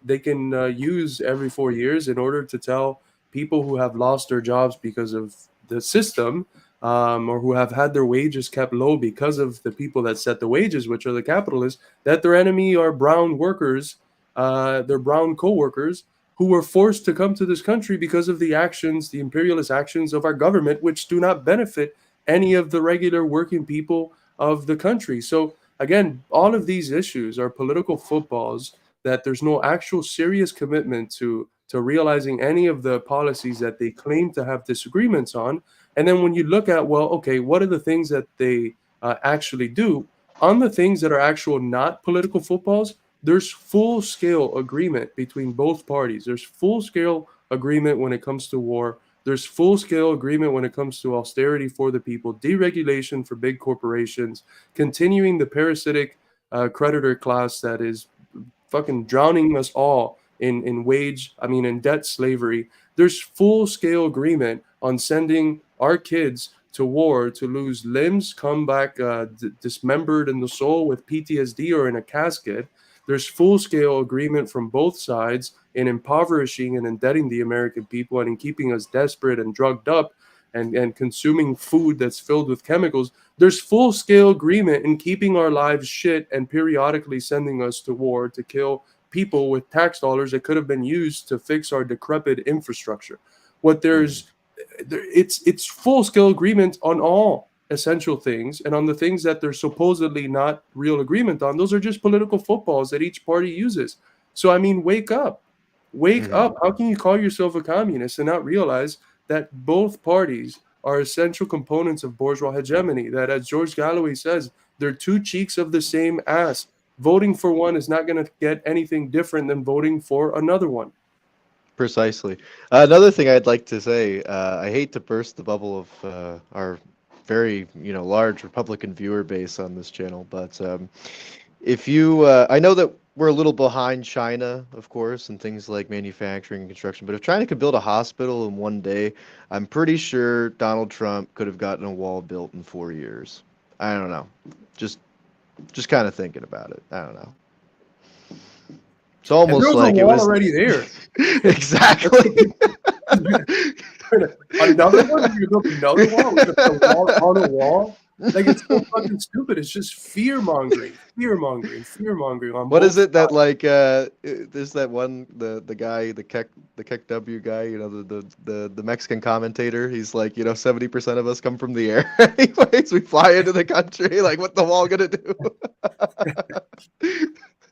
use every 4 years in order to tell people who have lost their jobs because of the system, or who have had their wages kept low because of the people that set the wages, which are the capitalists, that their enemy are brown workers, their brown co-workers, who were forced to come to this country because of the actions, the imperialist actions of our government, which do not benefit any of the regular working people of the country. So again, all of these issues are political footballs that there's no actual serious commitment to realizing any of the policies that they claim to have disagreements on. And then when you look at, well, okay, what are the things that they actually do? On the things that are actual not political footballs, there's full-scale agreement between both parties. There's full-scale agreement when it comes to war. There's full-scale agreement when it comes to austerity for the people, deregulation for big corporations, continuing the parasitic creditor class that is fucking drowning us all in debt slavery. There's full-scale agreement on sending our kids to war to lose limbs, come back dismembered in the soul with PTSD or in a casket. There's full-scale agreement from both sides in impoverishing and indebting the American people and in keeping us desperate and drugged up and consuming food that's filled with chemicals. There's full-scale agreement in keeping our lives shit and periodically sending us to war to kill people with tax dollars that could have been used to fix our decrepit infrastructure. It's full-scale agreement on all essential things, and on the things that they're supposedly not real agreement on, those are just political footballs that each party uses. So I mean, wake up. How can you call yourself a communist and not realize that both parties are essential components of bourgeois hegemony, that, as George Galloway says, they're two cheeks of the same ass. Voting for one is not going to get anything different than voting for another one. Precisely. Another thing I'd like to say, I hate to burst the bubble of our very, large Republican viewer base on this channel, but if you, I know that we're a little behind China, of course, and things like manufacturing and construction, but if China could build a hospital in one day, I'm pretty sure Donald Trump could have gotten a wall built in 4 years. I don't know. Just kind of thinking about it. I don't know. It's almost like it was already there. Exactly. Another one? You build another wall? With a wall on a wall? Like, it's so fucking stupid. It's just fear mongering on What is it that sides. there's that one the guy the Keck W guy, the Mexican commentator, he's like, 70% of us come from the air. Anyways, we fly into the country, like, what the wall gonna do?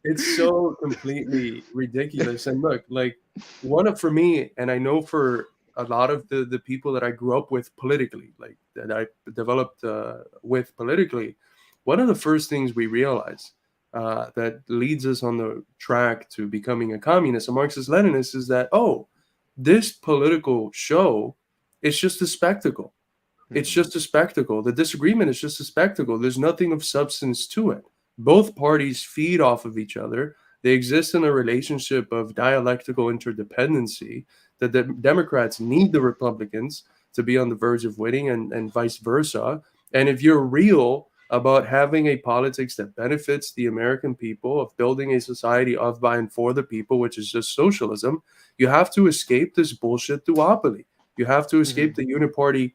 It's so completely ridiculous. And look, like, for me, and I know for a lot of the people that I grew up with politically, like that I developed with politically, one of the first things we realize that leads us on the track to becoming a communist, a Marxist-Leninist, is that, oh, this political show is just a spectacle. It's just a spectacle. The disagreement is just a spectacle. There's nothing of substance to it. Both parties feed off of each other. They exist in a relationship of dialectical interdependency. The Democrats need the Republicans to be on the verge of winning, and vice versa. And if you're real about having a politics that benefits the American people, of building a society of, by, and for the people, which is just socialism, you have to escape this bullshit duopoly. You have to escape the uniparty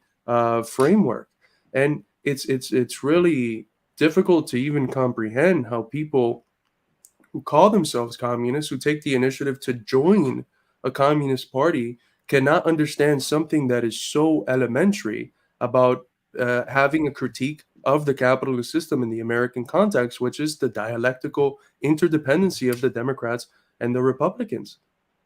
framework. And it's really difficult to even comprehend how people who call themselves communists, who take the initiative to join a communist party, cannot understand something that is so elementary about having a critique of the capitalist system in the American context, which is the dialectical interdependency of the Democrats and the Republicans,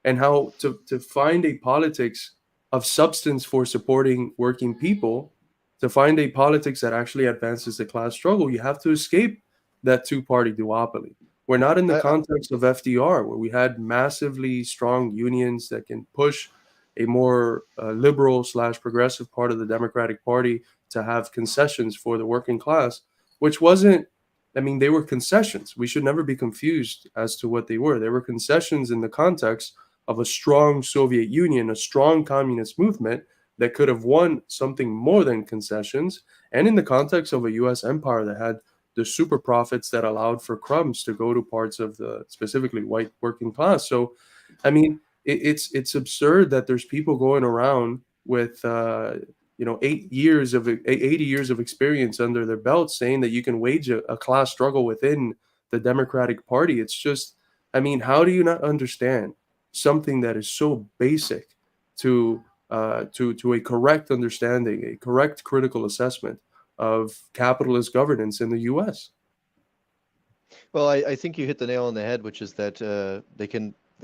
and how to find a politics of substance for supporting working people, to find a politics that actually advances the class struggle, you have to escape that two-party duopoly. We're not in the context of FDR, where we had massively strong unions that can push a more liberal / progressive part of the Democratic Party to have concessions for the working class, which wasn't, I mean, they were concessions. We should never be confused as to what they were. They were concessions in the context of a strong Soviet Union, a strong communist movement that could have won something more than concessions, and in the context of a US empire that had the super profits that allowed for crumbs to go to parts of the specifically white working class. So, I mean, it's absurd that there's people going around with 80 years of experience under their belt saying that you can wage a class struggle within the Democratic Party. It's just, I mean, how do you not understand something that is so basic to a correct understanding, a correct critical assessment of capitalist governance in the U.S.? Well, I think you hit the nail on the head, which is that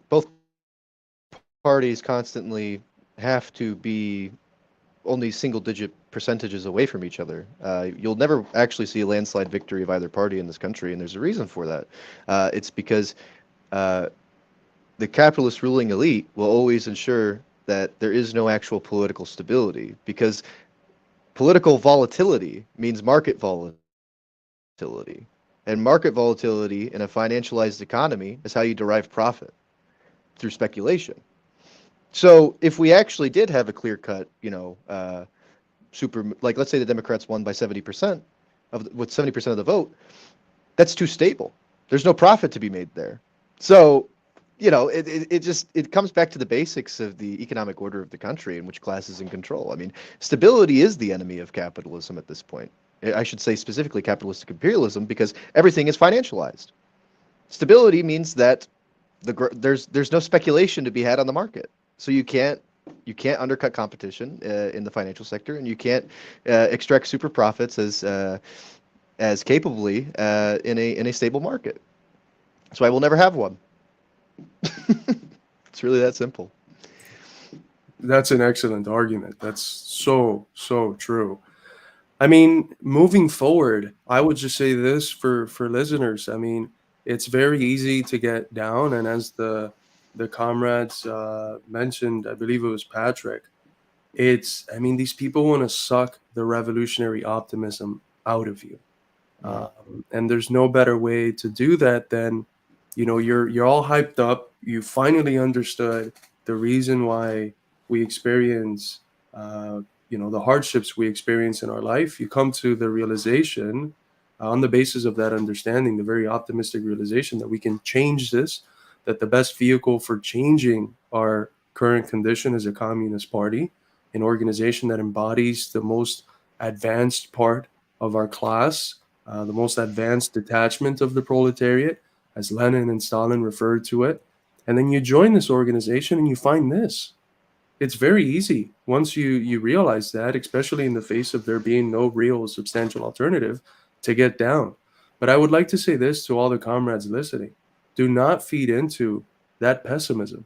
both parties constantly have to be only single-digit percentages away from each other. You'll never actually see a landslide victory of either party in this country, and there's a reason for that. It's because the capitalist ruling elite will always ensure that there is no actual political stability, because political volatility means market volatility. And market volatility in a financialized economy is how you derive profit, through speculation. So if we actually did have a clear-cut, like, let's say the Democrats won by 70% with 70% of the vote, that's too stable. There's no profit to be made there. So, it comes back to the basics of the economic order of the country in which class is in control. I mean, stability is the enemy of capitalism at this point. I should say specifically capitalistic imperialism, because everything is financialized. Stability means that there's no speculation to be had on the market. So you can't undercut competition in the financial sector, and you can't extract super profits as capably in a stable market. So I will never have one. It's really that simple. That's an excellent argument. That's so true. I mean, moving forward, I would just say this for listeners. I mean, it's very easy to get down, and as the comrades mentioned, I believe it was Patrick, these people want to suck the revolutionary optimism out of you. And there's no better way to do that than, you're all hyped up. You finally understood the reason why we experience, the hardships we experience in our life. You come to the realization, on the basis of that understanding, the very optimistic realization that we can change this, that the best vehicle for changing our current condition is a communist party, an organization that embodies the most advanced part of our class, the most advanced detachment of the proletariat, as Lenin and Stalin referred to it. And then you join this organization and you find this. It's very easy once you realize that, especially in the face of there being no real substantial alternative, to get down. But I would like to say this to all the comrades listening. Do not feed into that pessimism.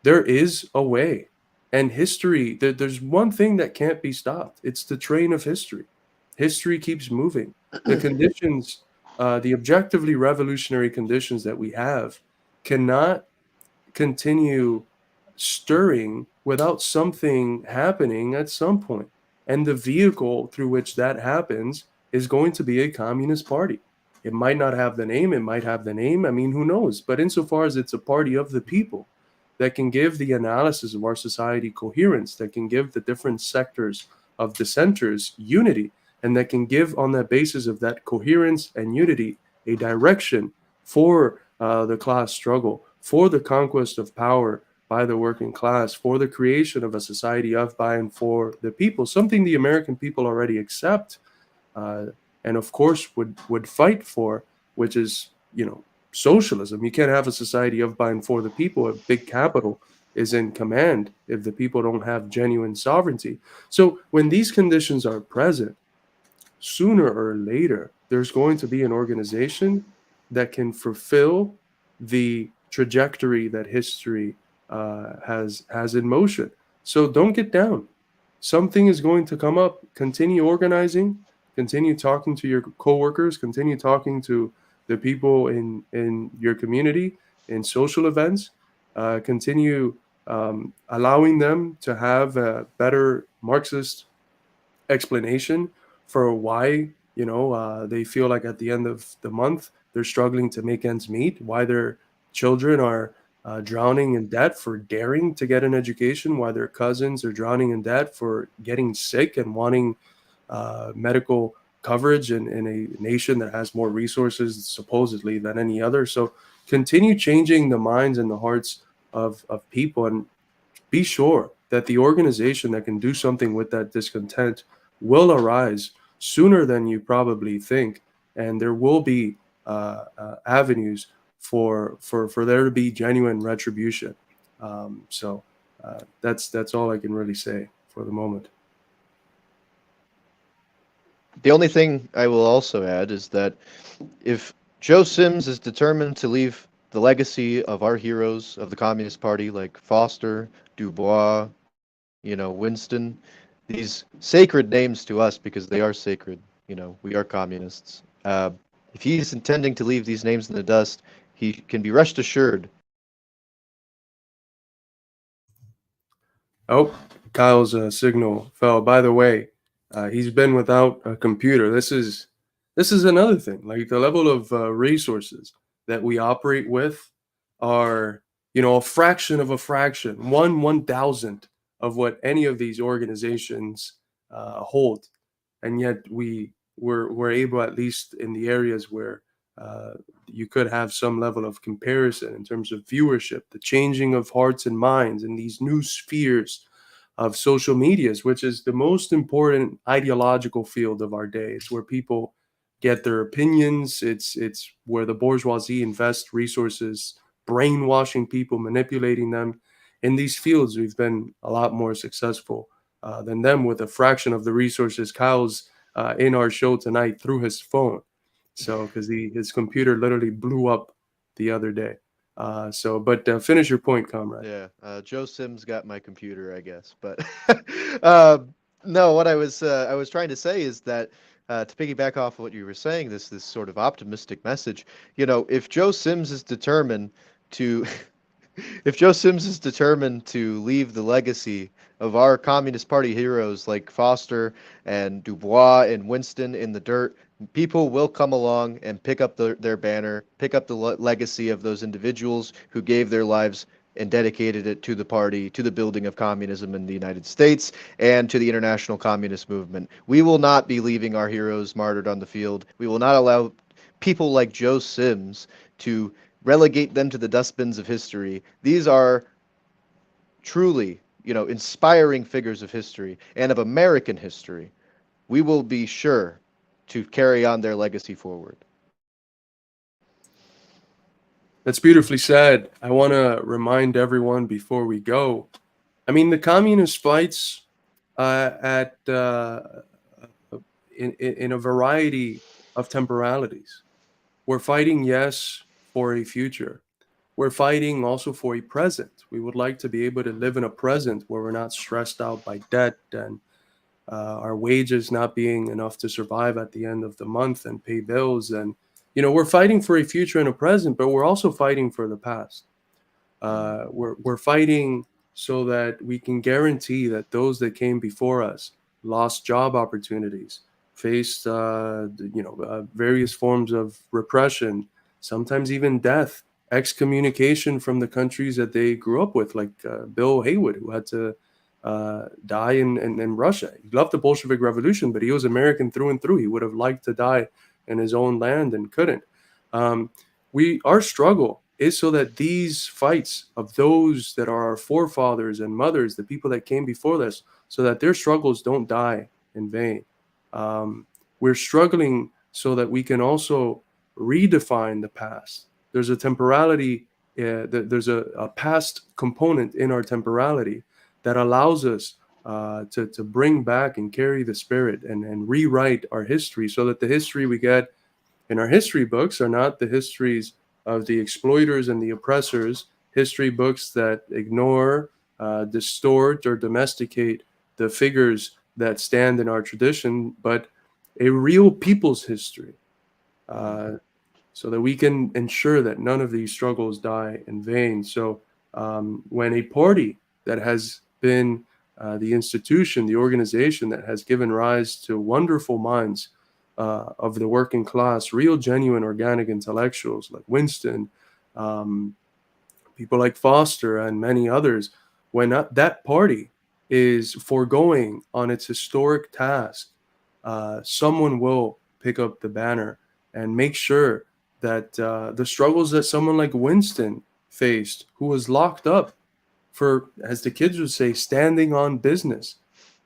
There is a way, And history, there's one thing that can't be stopped. It's the train of history. History keeps moving. The conditions, the objectively revolutionary conditions that we have cannot continue stirring without something happening at some point. And the vehicle through which that happens is going to be a communist party. It might not have the name, it might have the name. I mean, who knows? But insofar as it's a party of the people that can give the analysis of our society coherence, that can give the different sectors of dissenters unity, and that can give, on the basis of that coherence and unity, a direction for the class struggle, for the conquest of power by the working class, for the creation of a society of, by, and for the people, something the American people already accept, and of course would fight for, which is, socialism. You can't have a society of, by, and for the people if big capital is in command, if the people don't have genuine sovereignty. So when these conditions are present, sooner or later, there's going to be an organization that can fulfill the trajectory that history has in motion. So don't get down. Something is going to come up. Continue organizing. Continue talking to your coworkers. Continue talking to the people in your community, in social events. Continue allowing them to have a better Marxist explanation for why they feel like at the end of the month they're struggling to make ends meet, why their children are drowning in debt for daring to get an education, why their cousins are drowning in debt for getting sick and wanting medical coverage in a nation that has more resources supposedly than any other. So continue changing the minds and the hearts of people, and be sure that the organization that can do something with that discontent will arise sooner than you probably think, and there will be avenues for there to be genuine retribution. So that's all I can really say for the moment. The only thing I will also add is that if Joe Sims is determined to leave the legacy of our heroes of the Communist Party like Foster, Dubois, Winston, these sacred names to us because they are sacred, we are communists. If he's intending to leave these names in the dust, he can be rest assured. Oh, Kyle's signal fell. By the way, he's been without a computer. This is another thing. Like the level of resources that we operate with are, a fraction of a fraction, 1/1000 of what any of these organizations hold, and yet we're able, at least in the areas where you could have some level of comparison in terms of viewership, the changing of hearts and minds in these new spheres of social medias, which is the most important ideological field of our day. It's where people get their opinions. It's where the bourgeoisie invest resources, brainwashing people, manipulating them. In these fields, we've been a lot more successful than them with a fraction of the resources. Kyle's in our show tonight through his phone. So, because his computer literally blew up the other day. But finish your point, comrade. Yeah, Joe Sims got my computer, I guess. But no, what I was trying to say is that to piggyback off of what you were saying, this sort of optimistic message, if Joe Sims is determined to if Joe Sims is determined to leave the legacy of our Communist Party heroes like Foster and Dubois and Winston in the dirt, people will come along and pick up their banner, pick up the legacy of those individuals who gave their lives and dedicated it to the party, to the building of communism in the United States, and to the international communist movement. We will not be leaving our heroes martyred on the field. We will not allow people like Joe Sims to relegate them to the dustbins of history. These are truly, inspiring figures of history and of American history. We will be sure to carry on their legacy forward. That's beautifully said. I want to remind everyone before we go. I mean, the communist fights in a variety of temporalities. We're fighting, yes, for a future, we're fighting also for a present. We would like to be able to live in a present where we're not stressed out by debt and our wages not being enough to survive at the end of the month and pay bills. And, we're fighting for a future and a present, but we're also fighting for the past. We're fighting so that we can guarantee that those that came before us lost job opportunities, faced various forms of repression, sometimes even death, excommunication from the countries that they grew up with, like Bill Haywood, who had to die in Russia. He loved the Bolshevik Revolution, but he was American through and through. He would have liked to die in his own land and couldn't. Our struggle is so that these fights of those that are our forefathers and mothers, the people that came before us, so that their struggles don't die in vain. We're struggling so that we can also redefine the past. There's a temporality, there's a past component in our temporality that allows us to bring back and carry the spirit and rewrite our history, so that the history we get in our history books are not the histories of the exploiters and the oppressors, history books that ignore, distort, or domesticate the figures that stand in our tradition, but a real people's history, so that we can ensure that none of these struggles die in vain. So when a party that has been the institution, the organization that has given rise to wonderful minds of the working class, real, genuine, organic intellectuals like Winston, people like Foster, and many others, when that party is foregoing on its historic task, someone will pick up the banner and make sure that the struggles that someone like Winston faced, who was locked up for, as the kids would say, standing on business,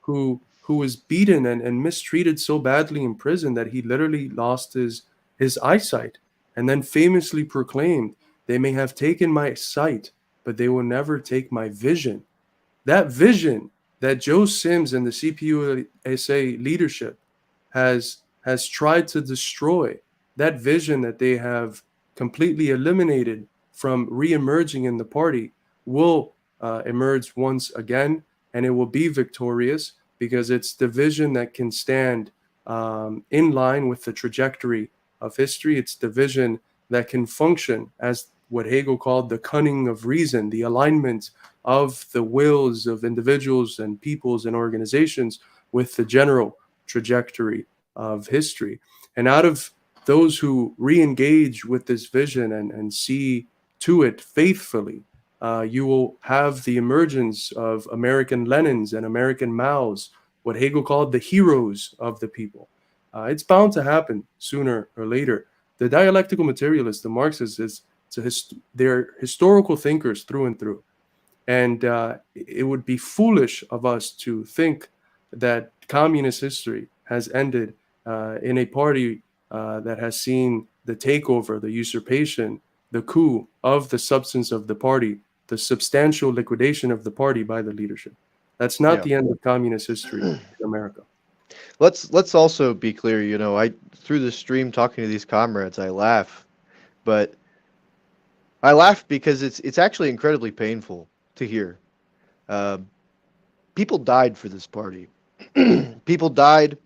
who was beaten and mistreated so badly in prison that he literally lost his eyesight, and then famously proclaimed, "They may have taken my sight, but they will never take my vision." That vision that Joe Sims and the CPUSA leadership has tried to destroy, that vision that they have completely eliminated from re-emerging in the party, will emerge once again, and it will be victorious, because it's the vision that can stand in line with the trajectory of history. It's the vision that can function as what Hegel called the cunning of reason, the alignment of the wills of individuals and peoples and organizations with the general trajectory of history. And out of those who re-engage with this vision and see to it faithfully, you will have the emergence of American Lenins and American Maos, what Hegel called the heroes of the people. It's bound to happen sooner or later. The dialectical materialists, the Marxists, they're historical thinkers through and through. And it would be foolish of us to think that communist history has ended in a party that has seen the takeover, the usurpation, the coup of the substance of the party, the substantial liquidation of the party by the leadership. That's not the end of communist history in America. Let's also be clear, I through the stream talking to these comrades, I laugh, but I laugh because it's actually incredibly painful to hear. People died for this party. People died.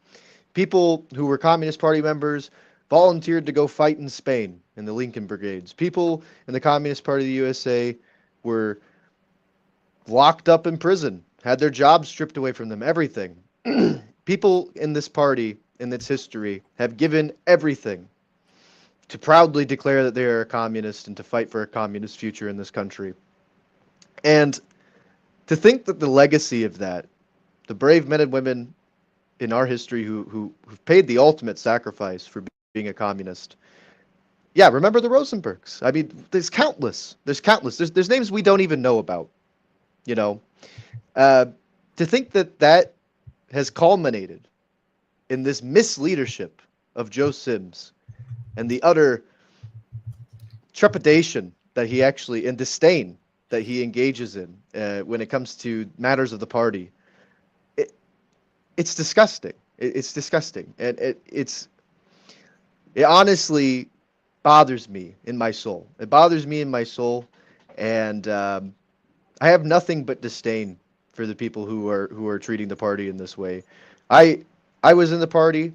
People who were Communist Party members volunteered to go fight in Spain in the Lincoln Brigades. People in the Communist Party of the USA were locked up in prison, had their jobs stripped away from them, everything. People in this party, in its history, have given everything to proudly declare that they are a communist and to fight for a communist future in this country. And to think that the legacy of that, the brave men and women in our history who've paid the ultimate sacrifice for being a communist. Yeah, remember the Rosenbergs. I mean, there's countless. There's names we don't even know about, To think that has culminated in this misleadership of Joe Sims and the utter trepidation that he actually, and disdain that he engages in when it comes to matters of the party, it's disgusting. It's disgusting, and it honestly bothers me in my soul. It bothers me in my soul And I have nothing but disdain for the people who are treating the party in this way. I was in the party.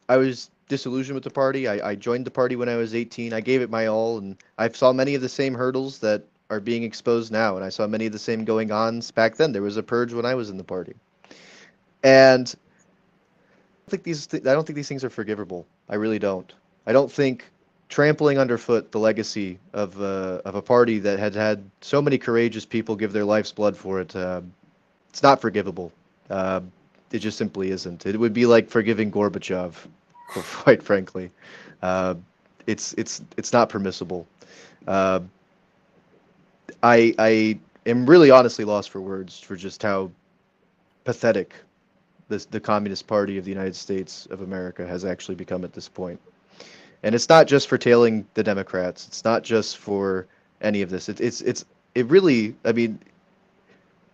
I was disillusioned with the party. I joined the party when I was 18. I gave it my all, and I saw many of the same hurdles that are being exposed now, and I saw many of the same going-ons back then. There was a purge when I was in the party, and I don't think these things are forgivable. I really don't. I don't think trampling underfoot the legacy of a party that had had so many courageous people give their life's blood for it. It's not forgivable. It just simply isn't. It would be like forgiving Gorbachev, quite frankly. It's not permissible. I am really honestly lost for words for just how pathetic the Communist Party of the United States of America has actually become at this point. And it's not just for tailing the Democrats. It's not just for any of this. It really, I mean,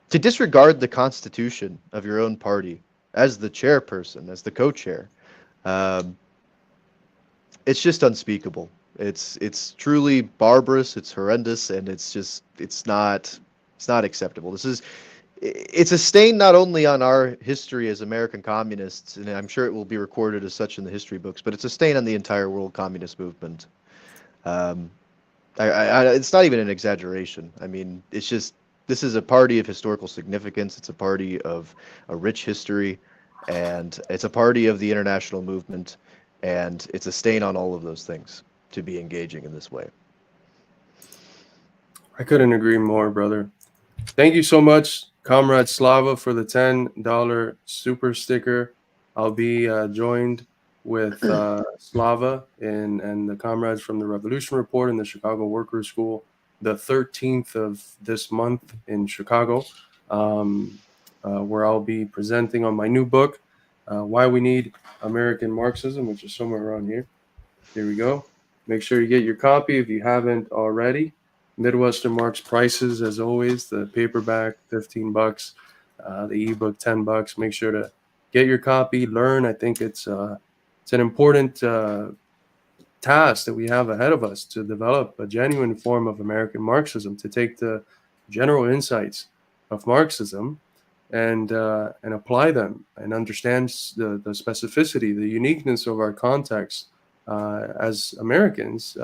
to disregard the Constitution of your own party as the chairperson, as the co-chair, it's just unspeakable. It's truly barbarous. It's horrendous, and it's not acceptable. It's a stain not only on our history as American communists, and I'm sure it will be recorded as such in the history books, but it's a stain on the entire world communist movement. It's not even an exaggeration. I mean, it's just, this is a party of historical significance. It's a party of a rich history, and it's a party of the international movement, and it's a stain on all of those things to be engaging in this way. I couldn't agree more, brother. Thank you so much, Comrade Slava, for the $10 super sticker. I'll be joined with Slava and the comrades from the Revolution Report and the Chicago Workers' School the 13th of this month in Chicago, where I'll be presenting on my new book, Why We Need American Marxism, which is somewhere around here. Here we go. Make sure you get your copy if you haven't already. Midwestern Marx prices, as always. The paperback, $15. The ebook, $10. Make sure to get your copy. Learn. I think it's an important task that we have ahead of us to develop a genuine form of American Marxism, to take the general insights of Marxism and apply them and understand the specificity, the uniqueness of our context as Americans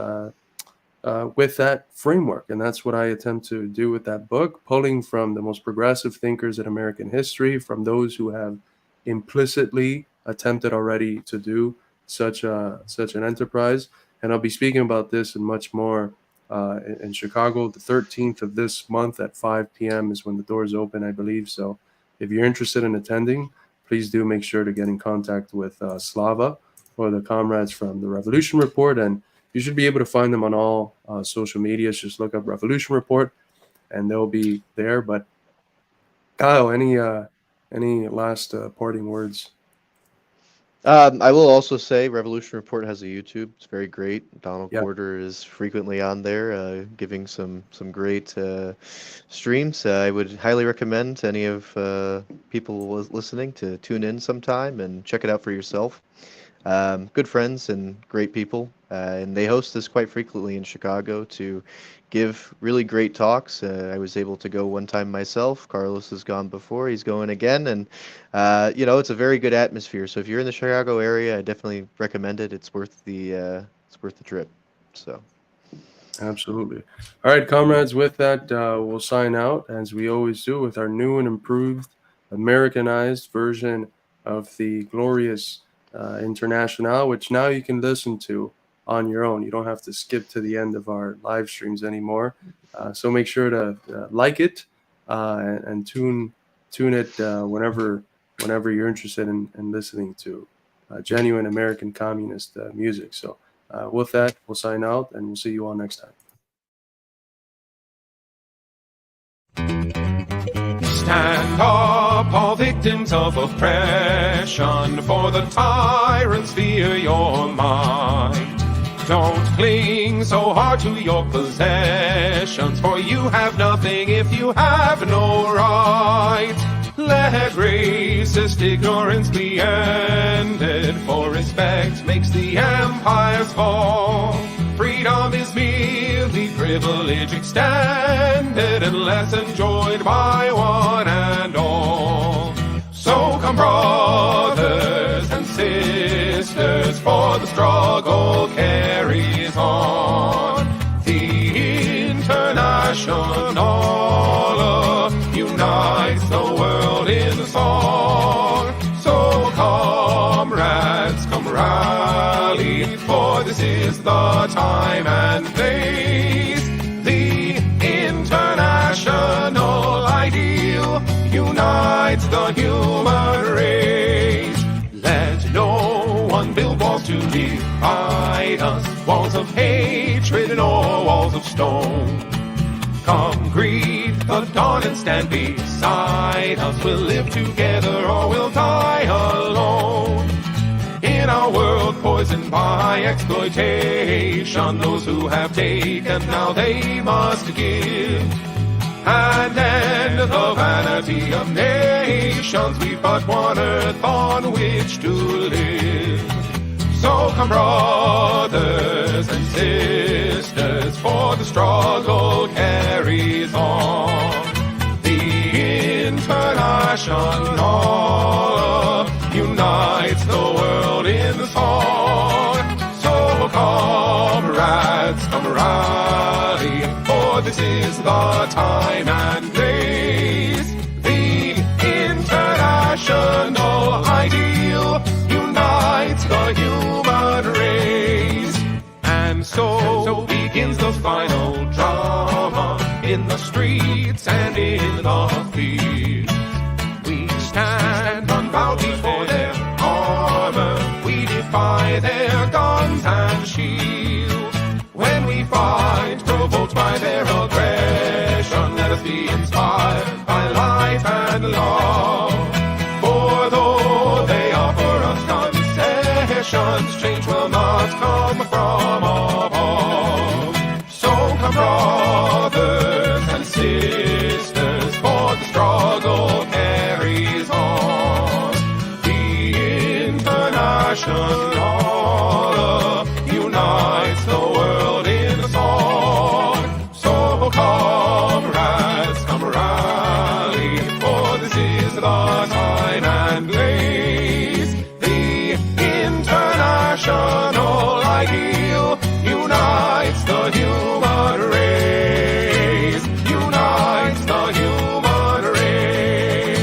with that framework. And that's what I attempt to do with that book, pulling from the most progressive thinkers in American history, from those who have implicitly attempted already to do such an enterprise. And I'll be speaking about this and much more in Chicago. The 13th of this month at 5 p.m. is when the doors open, I believe. So if you're interested in attending, please do make sure to get in contact with Slava or the comrades from the Revolution Report. And you should be able to find them on all social medias. Just look up Revolution Report and they'll be there. But Kyle, any last parting words? I will also say Revolution Report has a YouTube. It's very great. Donald Yep. Porter is frequently on there, giving some great streams. I would highly recommend to any of people listening to tune in sometime and check it out for yourself. Good friends and great people, and they host this quite frequently in Chicago to give really great talks. I was able to go one time myself. Carlos has gone before. He's going again, and it's a very good atmosphere. So if you're in the Chicago area, I definitely recommend it. It's worth the trip. So. Absolutely. All right, comrades, with that, we'll sign out, as we always do, with our new and improved Americanized version of the glorious International, which now you can listen to on your own. You don't have to skip to the end of our live streams anymore. So make sure to like it and tune it whenever you're interested in listening to genuine American communist music. So with that, we'll sign out and we'll see you all next time. Stand up, all victims of oppression, for the tyrants fear your might. Don't cling so hard to your possessions, for you have nothing if you have no right. Let racist ignorance be ended, for respect makes the empires fall. Freedom love is merely privilege extended and less enjoyed by one and all. So come, brothers and sisters, for the struggle carries on. The International unites the world in song. So comrades, come rally, for this is the time and place. The international ideal unites the human race. Let no one build walls to divide us, walls of hatred nor walls of stone. Come greet the dawn and stand beside us. We'll live together or we'll die alone. In our world poisoned by exploitation, those who have taken, now they must give. And end the vanity of nations. We've but one earth on which to live. So come, brothers and sisters, for the struggle carries on. The International unites the world in the song. So comrades, come rally, for this is the time and place. The international ideal unites the human race. And so begins the final drama in the streets and in the fields. We stand unbowed before their armor. We defy their guns and shields. When we fight, provoked by their aggression, let us be inspired by life and love. For though they offer us concessions, change will not come from above. So come, brothers and sisters, for the struggle